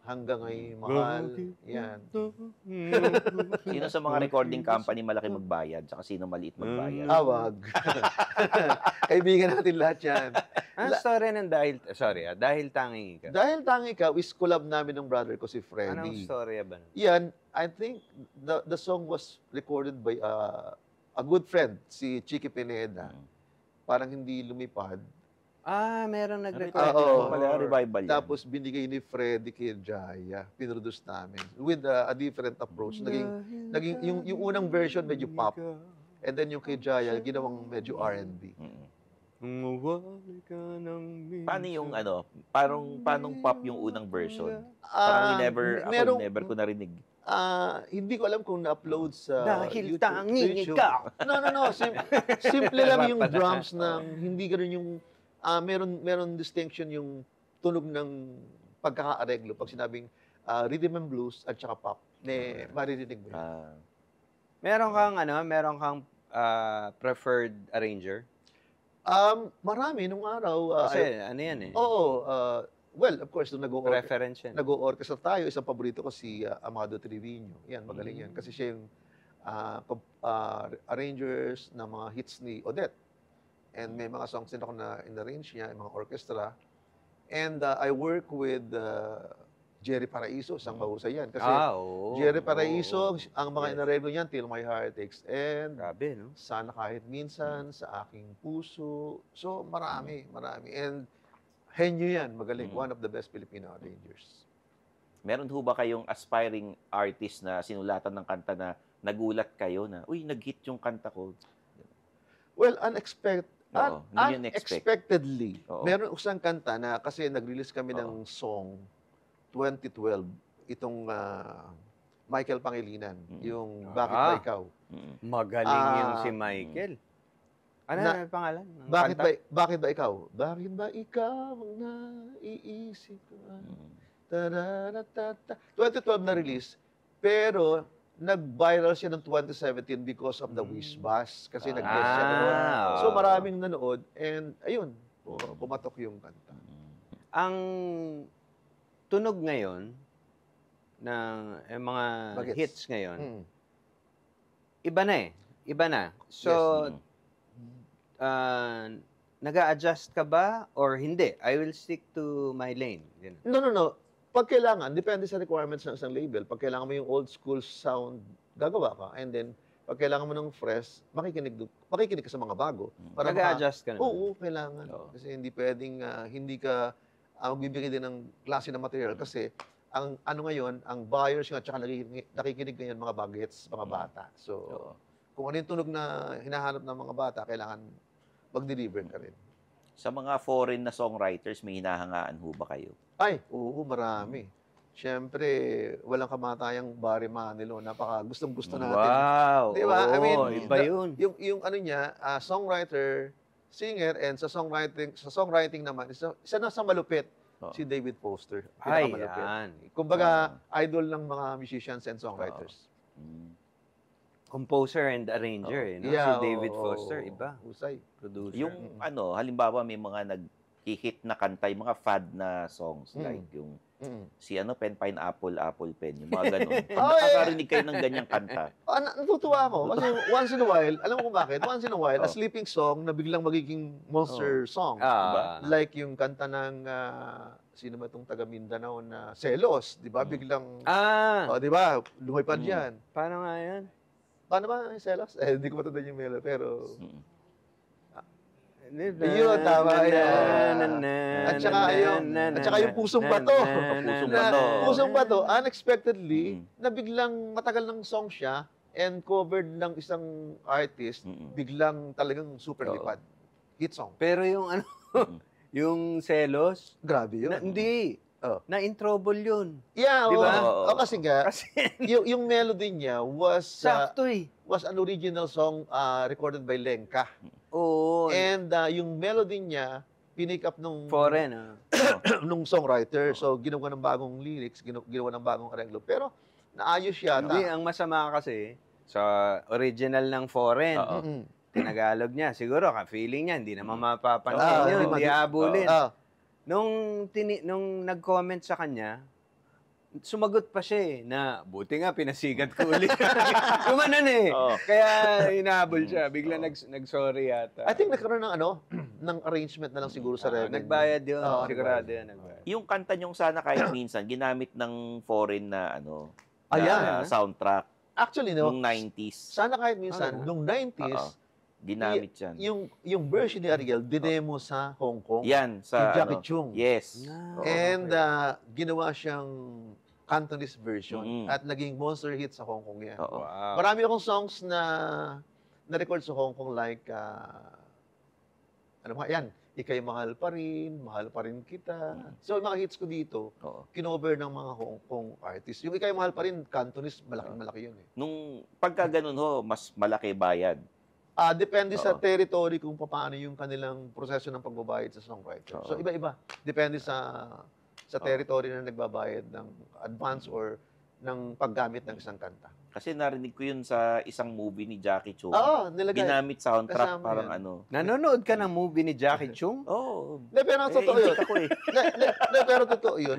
Speaker 3: Hanggang Ay Mahal. Yan.
Speaker 1: Sino sa mga recording company malaki magbayad, saka sino maliit magbayad?
Speaker 3: Wag. Kaibigan natin lahat yan.
Speaker 2: Ang story ng Dahil Tanging Ikaw?
Speaker 3: Dahil Tanging Ikaw is collab namin ng brother ko si Freddy.
Speaker 2: Anong story ba?
Speaker 3: Yan, I think the song was recorded by a good friend, si Chicky Pineda. Parang hindi lumipad.
Speaker 2: Merong nag-record.
Speaker 1: Revival yan.
Speaker 3: Tapos binigay ni Freddy kay Jaya. Pinroduce namin. With a different approach. Naging yung unang version medyo pop. And then yung kay Jaya, ginawang medyo R&B.
Speaker 1: Paano yung paano pop yung unang version? Parang never ko narinig.
Speaker 3: Hindi ko alam kung na-upload sa
Speaker 2: Dahil
Speaker 3: YouTube.
Speaker 2: Tanging Ikaw.
Speaker 3: No. Simple lang yung drums ng hindi ganoon yung meron distinction yung tunog ng pagkakaareglo pag sinabing rhythm and blues at saka pop, maririnig mo yan.
Speaker 2: Meron kang preferred arranger?
Speaker 3: Marami nung araw.
Speaker 2: Kasi ano yan eh.
Speaker 3: Oo. Well, of course, nung
Speaker 2: Preference yan.
Speaker 3: nag-o-orchestra tayo, isang paborito ko si Amado Trevino. Yan, magaling yan. Kasi siya yung arrangers ng mga hits ni Odette. And may mga songs din ako na in-arrange niya, yung mga orchestra. And I work with Jerry Paraiso, isang mahusay yan. Kasi Jerry Paraiso, ang mga inarreglo niyan, Till My Heart Takes End,
Speaker 2: Grabe, no?
Speaker 3: Sana Kahit Minsan, Sa Aking Puso. So, marami. And henyo yan, magaling. One of the best Filipino arrangers.
Speaker 1: Meron ho ba kayong aspiring artist na sinulatan ng kanta na nagulat kayo na, uy, nag-hit yung kanta ko?
Speaker 3: Well,
Speaker 1: unexpectedly.
Speaker 3: Meron isang kanta na kasi nag-release kami ng song 2012, itong Michael Pangilinan, yung Bakit Ba Ikaw?
Speaker 2: Magaling yung si Michael. Ano ang pangalan?
Speaker 3: Bakit ba ikaw? Bakit ba ikaw ang naiisip ko? 2012 na release, pero nag-viral siya ng 2017 because of the Wish Bus. Kasi nag-guest siya doon. So maraming nanood and ayun, pumatok yung kanta.
Speaker 2: Ang tunog ngayon ng mga hits ngayon, iba na eh. Iba na. So, nag-a-adjust ka ba or hindi? I will stick to my lane.
Speaker 3: No. Pag kailangan, depende sa requirements ng isang label. Pag kailangan mo yung old school sound, gagawa ka. And then, pag kailangan mo ng fresh, makikinig ka sa mga bago.
Speaker 2: Nag-a-adjust ka na?
Speaker 3: Oo, kailangan. Kasi hindi pwedeng, hindi ka magbibigay din ng klase ng material. Kasi, ang ngayon, ang buyers nga, tsaka nakikinig ngayon mga bagets, mga bata. So, kung ano yung tunog na hinahanap ng mga bata, kailangan mag-deliver ka rin.
Speaker 1: Sa mga foreign na songwriters, may hinahangaan ho ba kayo?
Speaker 3: Ay, oo, marami. Siyempre, walang kamatayang Barry Manilow. Napaka gustong-gusto natin.
Speaker 2: Wow!
Speaker 3: Di ba? I mean,
Speaker 2: iba yun.
Speaker 3: Yung ano niya, songwriter, singer, and sa songwriting naman, isa na sa malupit, si David Foster.
Speaker 2: Ay,
Speaker 3: Pinakamalupit.
Speaker 2: yan.
Speaker 3: Kumbaga, idol ng mga musicians and songwriters.
Speaker 2: Composer and arranger, no?
Speaker 3: Yeah,
Speaker 2: Si David Foster, iba.
Speaker 3: Husay.
Speaker 2: Producer.
Speaker 1: Yung halimbawa may mga nag-hit na kanta, yung mga fad na songs, like yung si Pen Pineapple, Apple Pen, yung mga ganun. Nakakarinig kayo ng ganyang kanta.
Speaker 3: Natutuwa ako. Kasi once in a while, alam mo kung bakit? Once in a while, a sleeping song na biglang magiging monster song. Diba? Like yung kanta ng, sino ba itong taga Mindanao na Selos, di ba? Biglang, di ba? Lumipad yan.
Speaker 2: Paano nga yan?
Speaker 3: Paano ba yung Selos? Hindi ko matandaan yung melody, pero...
Speaker 2: Yun,
Speaker 3: tama yan. At saka yung Pusong Bato. Pusong Bato, unexpectedly, na biglang matagal ng song siya and covered ng isang artist, biglang talagang super lipad. Hit song.
Speaker 2: Pero yung yung Selos,
Speaker 3: grabe yun.
Speaker 2: Hindi. Na-in trouble yun.
Speaker 3: Yeah,
Speaker 2: di ba?
Speaker 3: Kasi nga, yung melody niya was an original song recorded by Lenka.
Speaker 2: Oo.
Speaker 3: And yung melody niya, pinick up nung
Speaker 2: foreign,
Speaker 3: nung songwriter. So, ginawa ng bagong lyrics, ginawa ng bagong arreglo. Pero, naayos yata.
Speaker 2: Hindi, ang masama kasi, sa original ng foreign, tinagalog niya. Siguro, feeling niya, hindi naman mapapansin yun, hindi aabulin. Nung nag-comment sa kanya, sumagot pa siya na buti nga pinasigat ko ulit. Gumanon eh. Kaya hinahabol siya. Bigla nag-sorry yata.
Speaker 3: I think nagkaroon ng ng arrangement na lang siguro sa revenue.
Speaker 2: Nagbayad yun. Sigurado yan.
Speaker 1: Yung kanta niyong Sana Kahit Minsan, ginamit ng foreign na soundtrack.
Speaker 3: Actually, no.
Speaker 1: Nung 90s.
Speaker 3: Sana Kahit Minsan, nung 90s,
Speaker 1: ginamit yan.
Speaker 3: Yung version ni Ariel, dinemo sa Hong Kong.
Speaker 1: Yan, sa
Speaker 3: Jackie Chung.
Speaker 1: Yes.
Speaker 3: And ginawa siyang Cantonese version at naging monster hit sa Hong Kong yan.
Speaker 2: Wow.
Speaker 3: Marami akong songs na na-record sa Hong Kong like, Ika'y Mahal Pa Rin Kita. So, yung mga hits ko dito, kinover ng mga Hong Kong artists. Yung Ika'y Mahal Pa Rin, Cantonese, malaking-malaki yun eh.
Speaker 1: Nung pagka ganun mas malaki bayad.
Speaker 3: Depende sa
Speaker 1: Oo.
Speaker 3: territory kung paano yung kanilang proseso ng pagbabayad sa songwriter. So
Speaker 1: Oo.
Speaker 3: iba-iba. Depende sa territory na nagbabayad ng advance or ng paggamit ng isang kanta.
Speaker 1: Kasi narinig ko yun sa isang movie ni Jackie Chung.
Speaker 3: Oo, nilagay.
Speaker 1: Ginamit soundtrack,
Speaker 3: Kasama
Speaker 1: parang
Speaker 3: yan.
Speaker 1: ano.
Speaker 2: Nanonood ka ng movie ni Jackie Chung?
Speaker 1: Oo.
Speaker 3: Hindi, pero totoo yun.
Speaker 1: Intik ako eh.
Speaker 3: Hindi, pero totoo yun.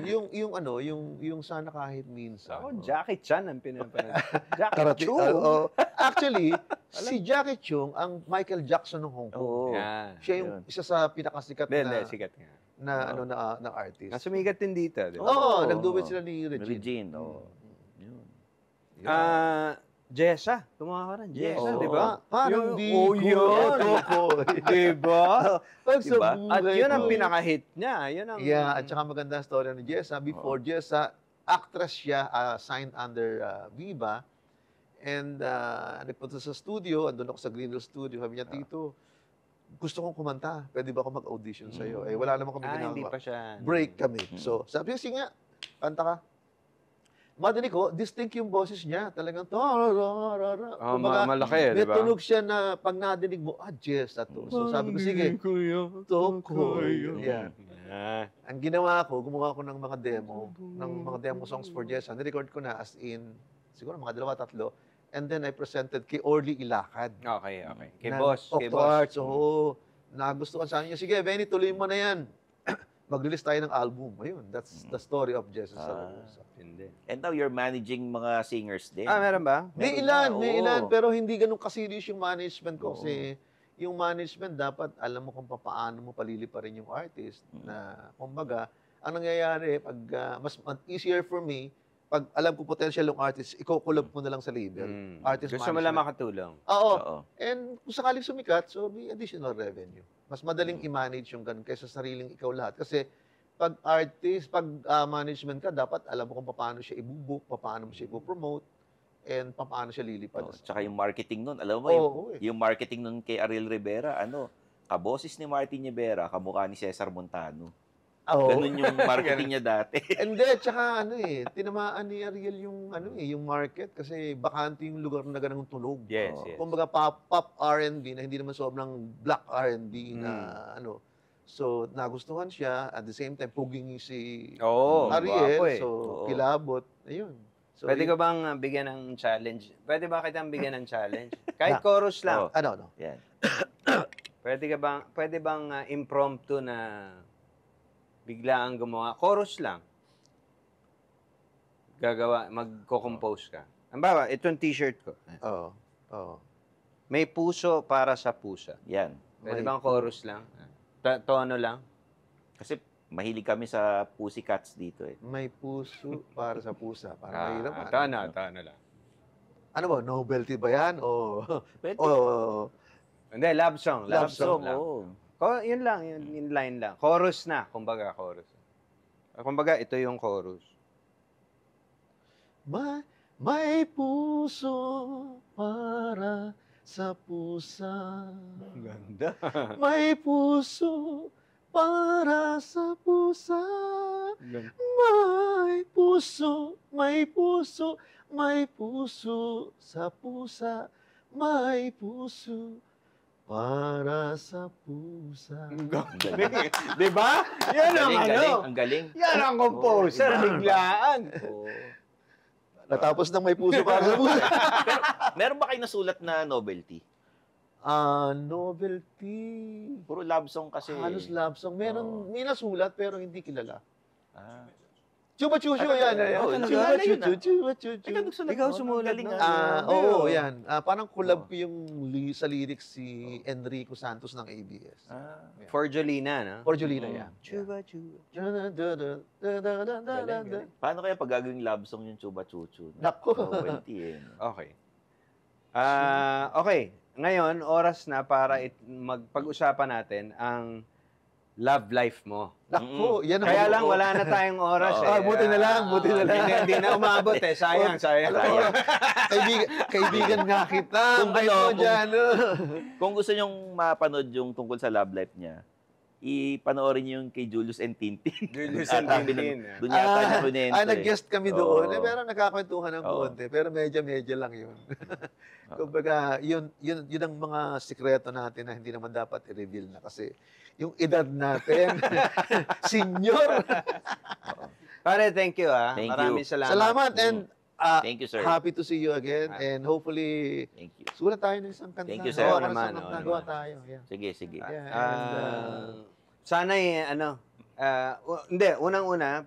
Speaker 3: Yung sana kahit minsan.
Speaker 2: Ako, Jackie Chan ang pinapanood. Jackie Chung?
Speaker 3: Actually, si Jackie Chung ang Michael Jackson ng Hong Kong.
Speaker 1: Oo.
Speaker 2: Yan.
Speaker 3: Siya yung isa sa pinakasikat
Speaker 2: Hindi, sikat nga.
Speaker 3: na artist.
Speaker 2: Sumigat din dito, di ba?
Speaker 3: Oo,
Speaker 1: Oo.
Speaker 3: nag-duet sila ni Regine.
Speaker 1: Regine, oo. Yun.
Speaker 2: Jessa. Gumawa ka rin. Jessa,
Speaker 1: Oo.
Speaker 2: di ba?
Speaker 3: Parang
Speaker 2: Yung-
Speaker 3: di
Speaker 2: oh,
Speaker 3: ko
Speaker 2: yun.
Speaker 3: toko.
Speaker 2: Di ba?
Speaker 3: Pag sa
Speaker 1: Diba?
Speaker 3: buhay
Speaker 2: At yun ang
Speaker 3: ko.
Speaker 2: pinaka-hit niya. Yun ang...
Speaker 3: Yeah, at saka maganda ang story ni Jessa. Before Jessa, actress siya, signed under Viva. And nagpunta sa studio, andun ako sa Greenhill Studio. Sabi niya, Tito, gusto kong kumanta. Pwede ba ako mag-audition sa'yo? Eh, wala naman kami
Speaker 2: hindi
Speaker 3: ginagawa.
Speaker 2: pa siya...
Speaker 3: Break kami. So, sabi niya, sige nga, kanta ka. Madinig ko, distinct yung boses niya. Talagang,
Speaker 2: malaki,
Speaker 3: may
Speaker 2: di ba?
Speaker 3: tunog siya na pag nadinig mo, Jessa to. So, sabi ko, sige, toko. Yeah. Ang ginawa ko, gumawa ko ng mga demo songs for Jessa. Nirecord ko na as in, siguro mga 2-3. And then I presented kay Orly Ilacad.
Speaker 2: Okay. Kay
Speaker 3: Na-
Speaker 2: boss.
Speaker 3: Of
Speaker 2: Kay
Speaker 3: the
Speaker 2: boss.
Speaker 3: Arts. Oo. Nagustuhan sa niya. Sige, Benny, tuloy mo na yan. Mag-release tayo ng album. Ayun, that's the story of Jessa Zaragoza.
Speaker 2: Hindi.
Speaker 1: And now you're managing mga singers din.
Speaker 2: Meron ba?
Speaker 3: May
Speaker 1: Meron
Speaker 3: ilan,
Speaker 1: na, oo.
Speaker 3: pero hindi ganun ka-serious yung management ko.
Speaker 1: Oo.
Speaker 3: Kasi yung management, dapat alam mo kung paano mo paliliparin yung artist. Na, kumbaga, ang nangyayari, pag mas easier for me, pag alam ko potential yung artist, iko-collab mo na lang sa label. Artist
Speaker 2: Gusto mo lang
Speaker 3: management.
Speaker 2: makatulong.
Speaker 3: Oo.
Speaker 1: Oo.
Speaker 3: And kung sakaling sumikat, so may additional revenue. Mas madaling i-manage yung ganun kaysa sariling ikaw lahat. Kasi pag artist, pag management ka, dapat alam mo kung paano siya i-book, paano mo siya i-promote, and paano siya lilipad.
Speaker 1: Oo. Tsaka yung marketing nun. Alam mo,
Speaker 3: Oo,
Speaker 1: yung marketing nun kay Ariel Rivera, kaboses ni Martin Rivera, kamukha ni Cesar Montano.
Speaker 3: Oo.
Speaker 1: Ganun yung marketing niya dati.
Speaker 3: Hindi, tsaka tinamaan ni Ariel yung yung market kasi bakante yung lugar na ganung tulog.
Speaker 2: Yes,
Speaker 1: Oo.
Speaker 2: yes.
Speaker 3: Kumbaga pop R&B na hindi naman sobrang black R&B na So nagustuhan siya at the same time puging si
Speaker 2: Oo,
Speaker 3: Ariel,
Speaker 2: gwapo eh.
Speaker 3: so
Speaker 1: Oo.
Speaker 3: kilabot. Ayun. So,
Speaker 2: Pwede ko bang bigyan ng challenge? Pwede ba kitang bigyan ng challenge? Kahit chorus lang.
Speaker 1: Oo.
Speaker 3: ano?
Speaker 1: Yan.
Speaker 2: Pwede bang impromptu na biglaan gumawa? Chorus lang. Magko-compose ka. Ang bawa, itong t-shirt ko.
Speaker 3: Oo. Oo.
Speaker 2: May puso para sa pusa.
Speaker 1: Yan.
Speaker 2: Pwede
Speaker 3: May
Speaker 2: bang chorus lang? Tono lang?
Speaker 1: Kasi mahilig kami sa Pussycats dito eh.
Speaker 3: May puso para sa pusa. Para mahirap.
Speaker 2: Tono lang.
Speaker 3: Ano ba? Novelty ba yan? O
Speaker 1: Pwede.
Speaker 2: Hindi, love song.
Speaker 3: Love song,
Speaker 1: oo.
Speaker 2: Yun lang, yun line lang. Chorus na, kumbaga chorus. Kumbaga, ito yung chorus.
Speaker 3: May puso para sa pusa.
Speaker 2: Ganda.
Speaker 3: May puso para sa pusa. May puso sa pusa. May puso para sa pusa.
Speaker 2: Di ba? Yan ang
Speaker 1: Ang galing.
Speaker 2: Yan ang composer, biglaan.
Speaker 1: Oo.
Speaker 3: Natapos ng may puso para sa pusa.
Speaker 1: Meron ba kayo nasulat na novelty?
Speaker 3: Novelty.
Speaker 1: Puro love song kasi.
Speaker 3: Halos love song. May nasulat pero hindi kilala.
Speaker 1: Ah.
Speaker 3: Chuba Chucho yan.
Speaker 1: Oo,
Speaker 3: Chuba
Speaker 1: kilala yun,
Speaker 3: Chucho, Chuba Chucho.
Speaker 1: Ikaw nagsulat
Speaker 2: Ikaw
Speaker 1: mo?
Speaker 2: sumulat
Speaker 1: Galing,
Speaker 2: nun.
Speaker 3: Oo, yan. Parang collab ko yung sa lyrics si Enrico Santos ng ABS.
Speaker 1: Ah.
Speaker 2: For Jolina, no?
Speaker 3: For Jolina yan.
Speaker 2: Chuba, chuba.
Speaker 1: Paano kaya pag gagawing love song yung Chuba Chuchu?
Speaker 3: Nako.
Speaker 1: Novelty eh.
Speaker 2: Okay. Okay. Ngayon, oras na para pag-usapan natin ang love life mo.
Speaker 3: Nako, yan ang
Speaker 2: Kaya lang,
Speaker 3: oo.
Speaker 2: wala na tayong oras
Speaker 1: Oo.
Speaker 2: eh.
Speaker 3: buti na lang.
Speaker 2: Hindi na umabot eh. Sayang.
Speaker 3: Alam mo, kaibigan nga kita.
Speaker 1: Kung
Speaker 3: Kayo
Speaker 1: ano,
Speaker 3: mo dyan.
Speaker 1: Kung gusto nyong mapanood yung tungkol sa love life niya, ipanoorin niyo yung kay Julius and Tintin.
Speaker 2: Julius and Tintin.
Speaker 1: Doon yata niya kunento.
Speaker 3: Nag-guest kami doon.
Speaker 1: Oo.
Speaker 3: Pero nagkakwentuhan ng
Speaker 1: Oo.
Speaker 3: konti. Pero medyo lang yun. Kumbaga, yun ang mga sikreto natin na hindi naman dapat i-reveal na. Kasi yung edad natin, senior.
Speaker 2: Pare, thank you
Speaker 1: Thank you.
Speaker 2: Maraming salamat.
Speaker 3: Salamat and
Speaker 1: Thank you, sir.
Speaker 3: happy to see you again. And hopefully,
Speaker 1: Thank you.
Speaker 3: sulat tayo ng isang kanta.
Speaker 1: Thank you, sir.
Speaker 3: Oo,
Speaker 2: Oo naman,
Speaker 3: isang
Speaker 2: oo
Speaker 3: kanta. Gawa
Speaker 2: naman.
Speaker 3: tayo. Yeah.
Speaker 1: Sige.
Speaker 3: Yeah, and,
Speaker 2: Sana hindi, unang-una,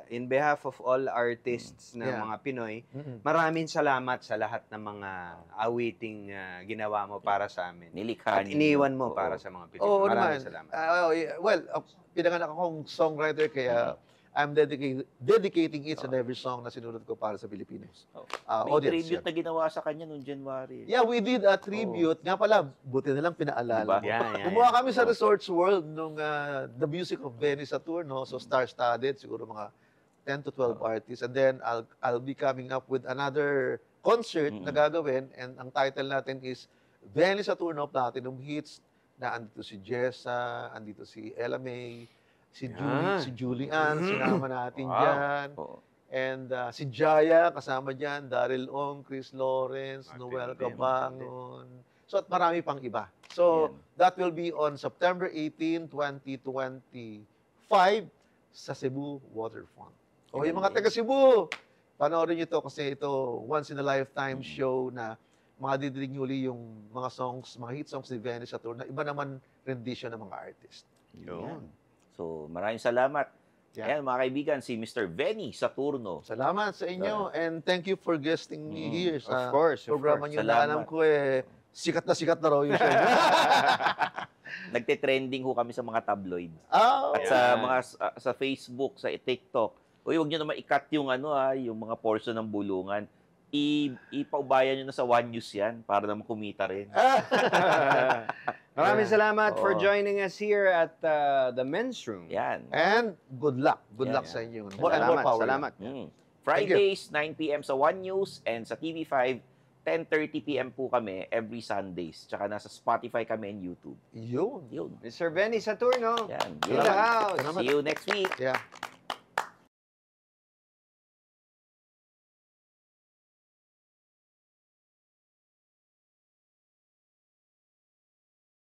Speaker 2: in behalf of all artists na
Speaker 3: Yeah.
Speaker 2: mga Pinoy,
Speaker 3: mm-mm.
Speaker 2: maraming salamat sa lahat ng mga awiting ginawa mo para sa amin.
Speaker 1: Nilikha
Speaker 2: At
Speaker 1: niyo.
Speaker 2: iniwan mo
Speaker 1: Oo.
Speaker 2: para sa mga Pilipino.
Speaker 3: Oo
Speaker 2: Maraming
Speaker 3: naman.
Speaker 2: salamat.
Speaker 3: Pinanganak akong songwriter kaya I'm dedicating each and every song na sinulat ko para sa Filipinos.
Speaker 1: Oo. May
Speaker 3: Audience.
Speaker 1: tribute na ginawa sa kanya noong January.
Speaker 3: Yeah, we did a tribute. Nga pala, buti na lang pinaalala
Speaker 1: Diba?
Speaker 3: mo.
Speaker 2: Yeah.
Speaker 3: Kumuha kami sa
Speaker 1: Oo.
Speaker 3: Resorts World nung The Music of Venice Saturno. So star-studded, siguro mga 10 to 12 artists. And then I'll be coming up with another concert na gagawin. And ang title natin is Venice Saturno Platinum Hits, na andito si Jessa, andito si Ella May, si Julian, sinama natin
Speaker 2: Wow.
Speaker 3: dyan.
Speaker 1: Oo.
Speaker 3: And si Jaya, kasama dyan, Daryl Ong, Chris Lawrence,
Speaker 2: Martin
Speaker 3: Noel
Speaker 2: din,
Speaker 3: Cabangon. So, at marami pang iba. So, that will be on September 18, 2025 sa Cebu Waterfront. O, yung mga taga Cebu, panoorin nyo to kasi ito, once in a lifetime show na madidinig nyo uli yung mga songs, mga hit songs ni Venice Saturno, iba naman rendition ng mga artist.
Speaker 1: Yan. So, maraming salamat.
Speaker 3: Yeah.
Speaker 1: Ayan, mga kaibigan, si Mr. Venny Saturno.
Speaker 3: Salamat sa inyo and thank you for guesting me here sa
Speaker 2: Of course.
Speaker 3: programa nyo na
Speaker 1: Salamat.
Speaker 3: alam ko sikat na raw yung show.
Speaker 1: Nagte-trending ho kami sa mga tabloids.
Speaker 3: Oh,
Speaker 1: At sa
Speaker 2: Ayan.
Speaker 1: mga sa Facebook, sa TikTok. Uy, huwag niyo naman i-cut yung yung mga portion ng bulungan. Ipaubayan niyo na sa One News yan para naman kumita rin.
Speaker 2: Maraming salamat for
Speaker 1: Oo.
Speaker 2: joining us here at the men's room.
Speaker 1: Yan.
Speaker 3: and good luck. Good
Speaker 1: Yeah,
Speaker 3: luck
Speaker 1: yeah.
Speaker 3: sa inyo. More and more
Speaker 2: Salamat,
Speaker 3: power.
Speaker 2: salamat.
Speaker 1: Fridays, 9 p.m. sa One News and sa TV5, 10:30 p.m. po kami every Sundays. Tsaka nasa Spotify kami and YouTube.
Speaker 3: Yun.
Speaker 1: Yun.
Speaker 2: Mr. Benny Saturno.
Speaker 1: Yan.
Speaker 2: In the house.
Speaker 3: Salamat.
Speaker 1: See you next week.
Speaker 3: Yeah.